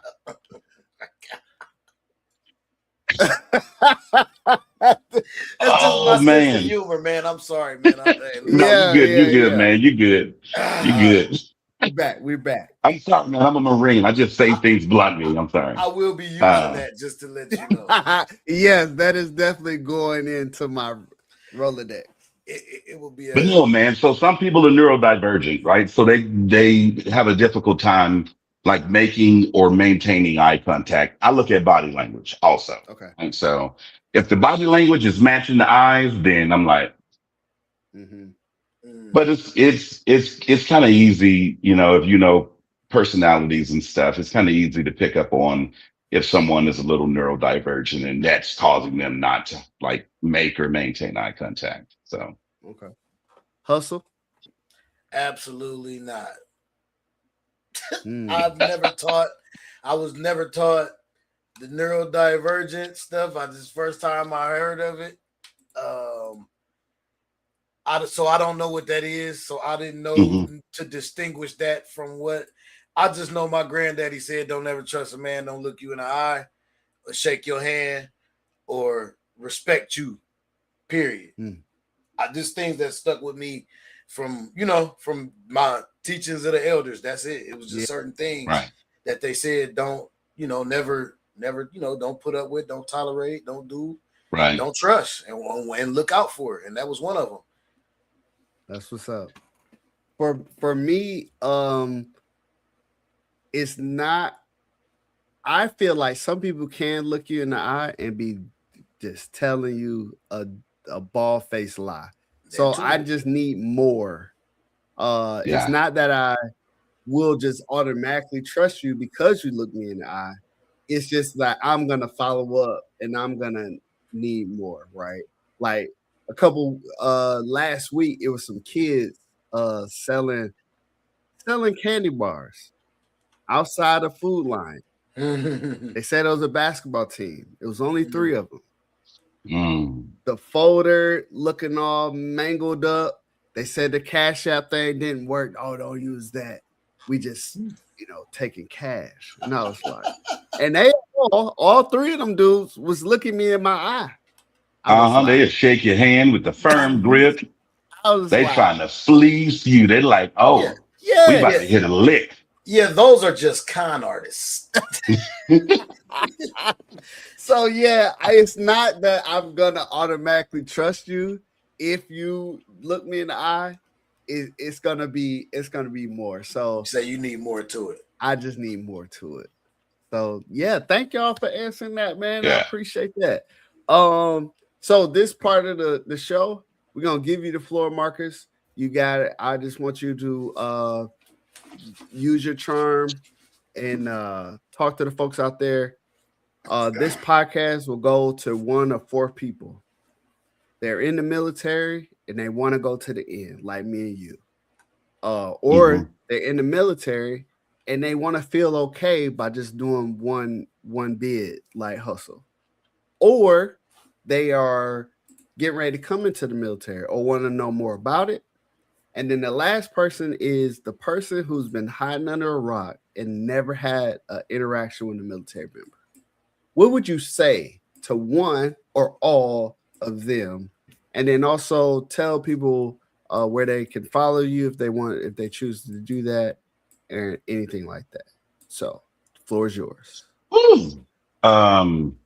That's just oh my sense of man, humor, man. I'm sorry, man. Hey, no, listen. you Yeah, good. yeah, You good, yeah. man. You good. You Ah, good. We're back. We're back. I'm sorry, man. I'm a Marine. I just say I, things bluntly. I'm sorry. I will be using Uh, that just to let you know. Yes, that is definitely going into my Rolodex. It will be but a no, man. So some people are neurodivergent, right? So they have a difficult time like making or maintaining eye contact. I look at body language also. Okay. And so if the body language is matching the eyes, then I'm like, Mm-hmm. but it's kind of easy, if you know personalities and stuff, it's kind of easy to pick up on if someone is a little neurodivergent and that's causing them not to like make or maintain eye contact. So Okay. Hustle. absolutely not. Mm. I've never taught. I was never taught the neurodivergent stuff. I just first time I heard of it. Um, so I don't know what that is. So I didn't know mhm, to distinguish that from what I just know. My granddaddy said, "Don't ever trust a man. Don't look you in the eye, or shake your hand, or respect you." Period. Mm. I just things that stuck with me from my teachings of the elders. That's it. It was Yeah. just certain things right, that they said don't never don't put up with, don't tolerate, don't do, and right. don't trust, and look out for it. And that was one of them. That's what's up. For me, it's not. I feel like some people can look you in the eye and be just telling you a bald faced lie. That So I too. just need more. It's Yeah. not that I will just automatically trust you because you look me in the eye. It's just that I'm gonna follow up and I'm gonna need more, right? Like a couple last week, it was some kids selling candy bars outside of Food Line. They said it was a basketball team. It was only three of them. Mm. The folder looking all mangled up. They said the Cash App thing didn't work. Oh, don't use that. We just, taking cash. And I was like, and they all three of them dudes was looking me in my eye. I was Uh-huh. They'll like, shake your hand with the firm grip. I was They like, trying to fleece you. They like, Yeah, oh, we about yeah, to yes. hit a lick. yeah. Those are just con artists. So yeah, it's not that I'm gonna automatically trust you if you look me in the eye. It's gonna be more. So You say you need more to it. I just need more to it. So yeah, thank y'all for answering that, man. I Yeah. appreciate that. So this part of the show, we're gonna give you the floor, Marcus. You got it. I just want you to use your charm and talk to the folks out there. This podcast will go to one of four people. They're in the military and they want to go to the end, like me and you. Or Hmm. they're in the military and they want to feel okay by just doing one bid, like hustle. Or they are getting ready to come into the military or want to know more about it. And then the last person is the person who's been hiding under a rock and never had an interaction with a military member. What would you say to one or all of them? And then also tell people where they can follow you if they choose to do that, and anything like that. So, the floor is yours. Ooh. Um,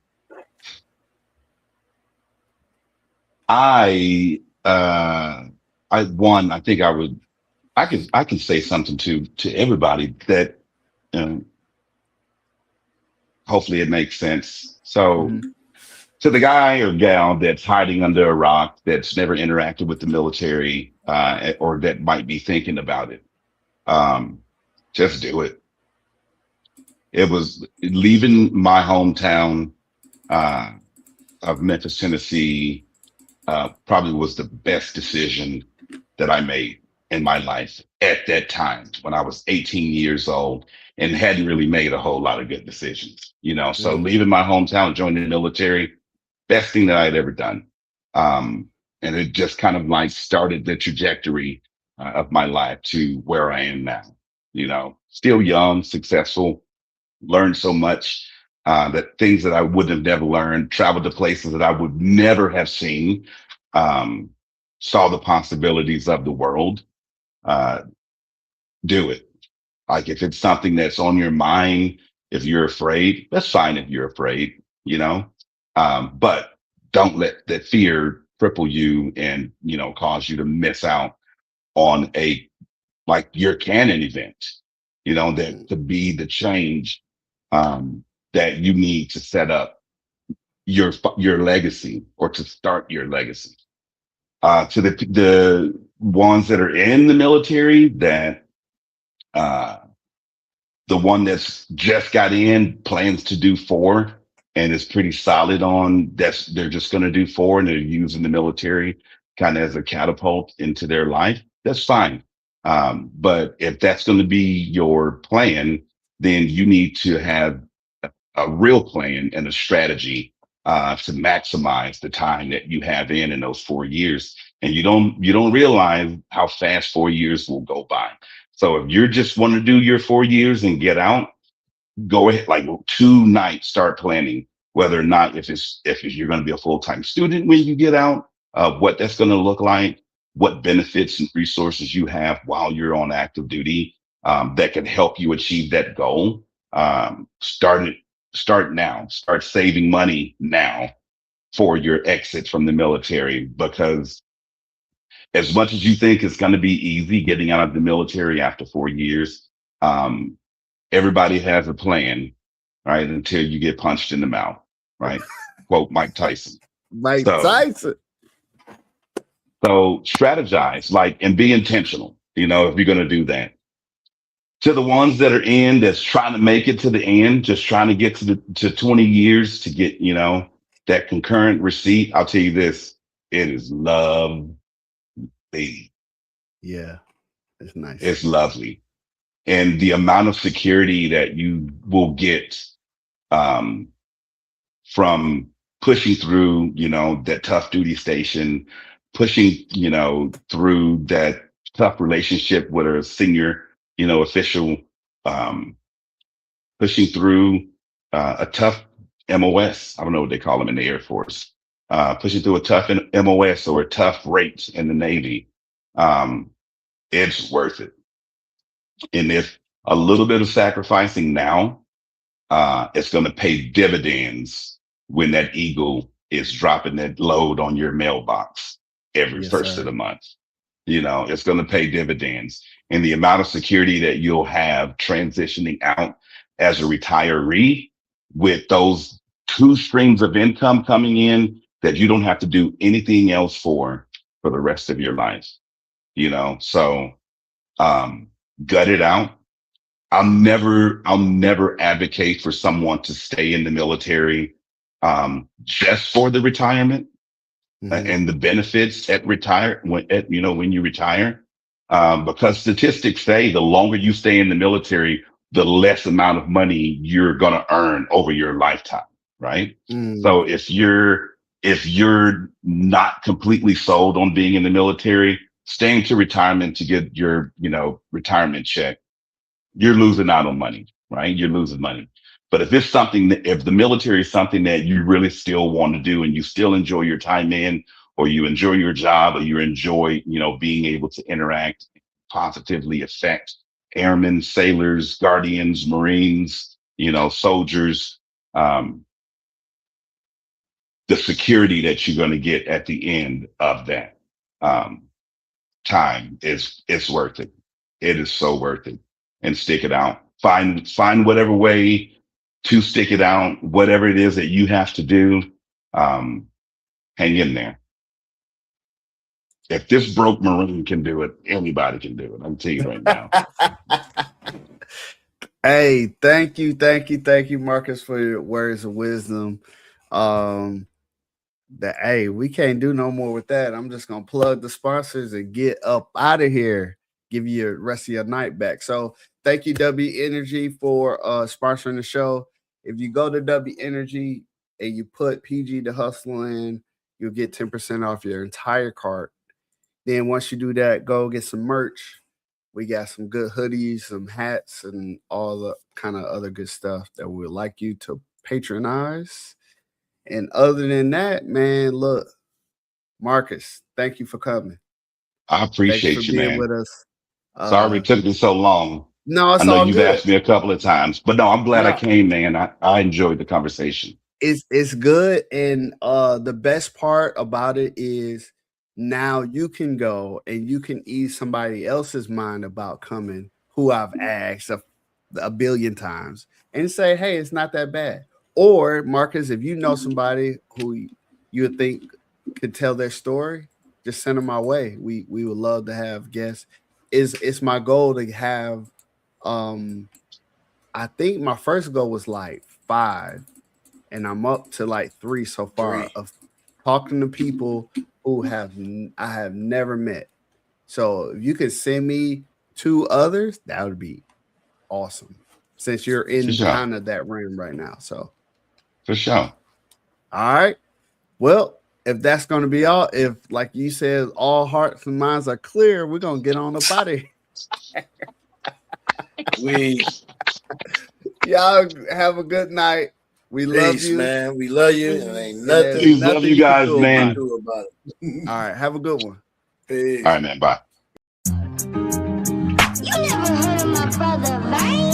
I I think I can say something to everybody that um, hopefully it makes sense. So Mhm. to the guy or gal that's hiding under a rock, that's never interacted with the military, or that might be thinking about it, um, just do it. It was leaving my hometown uh, of Memphis, Tennessee. Probably was the best decision that I made in my life at that time when I was 18 years old and hadn't really made a whole lot of good decisions. So Mm, leaving my hometown, joining the military, best thing that I had ever done. Um, and it just kind of like started the trajectory of my life to where I am now. Still young, successful, learned so much that things that I would have never learned, traveled to places that I would never have seen, um, saw the possibilities of the world. Uh, do it. Like if it's something that's on your mind, if you're afraid, that's fine if you're afraid. But don't let that fear cripple you and, cause you to miss out on like your canon event, that mm, to be the change, um, that you need to set up your legacy or to start your legacy. To the ones that are in the military that, uh, the one that's just got in plans to do 4 and is pretty solid on that's they're just going to do 4 and they're using the military kind of as a catapult into their life. That's fine. But if that's going to be your plan, then you need to have a real plan and a strategy to maximize the time that you have in those 4 years. And you don't realize how fast 4 years will go by. So if you're just want to do your 4 years and get out, go ahead, like tonight, start planning whether or not if you're going to be a full-time student when you get out, what that's going to look like, what benefits and resources you have while you're on active duty that can help you achieve that goal. Start now. Start saving money now for your exit from the military because as much as you think it's going to be easy getting out of the military after 4 years, um, everybody has a plan, right? Until you get punched in the mouth, right? Quote Mike Tyson. Mike So, Tyson. so strategize, like, and be intentional. If you're going to do that. To the ones that are in, that's trying to make it to the end, just trying to get to 20 years to get, that concurrent receipt. I'll tell you this: it is lovely. Yeah, it's nice. It's lovely, and the amount of security that you will get. Um, from pushing through, that tough duty station, pushing, through that tough relationship with a senior, official, um, pushing through a tough MOS. I don't know what they call them in the Air Force. Pushing through a tough MOS or a tough rate in the Navy. Um, it's worth it. And if a little bit of sacrificing now, it's going to pay dividends when that eagle is dropping that load on your mailbox every Yes, first of sir. the month. It's going to pay dividends. And the amount of security that you'll have transitioning out as a retiree with those 2 streams of income coming in that you don't have to do anything else for the rest of your life. So um, gut it out. I'll never advocate for someone to stay in the military just for the retirement Hmm. and the benefits when you retire. Because statistics say the longer you stay in the military, the less amount of money you're gonna earn over your lifetime, right? Mm, So if you're not completely sold on being in the military, staying to retirement to get your, retirement check, you're losing out on money, right? You're losing money. But if the military is something that you really still want to do and you still enjoy your time in, or you enjoy your job, or you enjoy, being able to interact, positively affect airmen, sailors, guardians, Marines, soldiers, um, the security that you're going to get at the end of that. Um, Time is it's worth it. It is so worth it. And stick it out. Find whatever way to stick it out, whatever it is that you have to do. Um, Hang in there. If this broke Marine can do it, anybody can do it. I'm telling you right now. Hey, thank you, Marcus, for your words of wisdom. We can't do no more with that. I'm just gonna plug the sponsors and get up out of here. Give you the rest of your night back. So thank you, W Energy, for sponsoring the show. If you go to W Energy and you put PG the Hustle in, you'll get 10% off your entire cart. Then once you do that, go get some merch. We got some good hoodies, some hats, and all the kind of other good stuff that we would like you to patronize. And other than that, man, look, Marcus, thank you for coming. I Thanks for appreciate you, being man. with us. Sorry it took me so long. No, it's I know all you've good. asked me a couple of times, but no, I'm glad I No. came, man. I enjoyed the conversation. It's good, and the best part about it is now you can go and you can ease somebody else's mind about coming who I've asked a billion times and say, hey, it's not that bad. Or Marcus, if you know somebody who you would think could tell their story, just send them my way. We would love to have guests. It's my goal to have I think my first goal was like 5, and I'm up to like 3 so far of talking to people who I have never met. So if you could send me 2 others, that would be awesome. Since you're in kind of that realm right now. So for sure. All right. Well, if that's going to be all, if like you said, all hearts and minds are clear, we're going to get on up out of here. Y'all have a good night. We love you, man. We love you. And ain't nothing. Please love you guys, man. All right. Have a good one. Peace. All right, man. Bye. You never heard of my brother, right?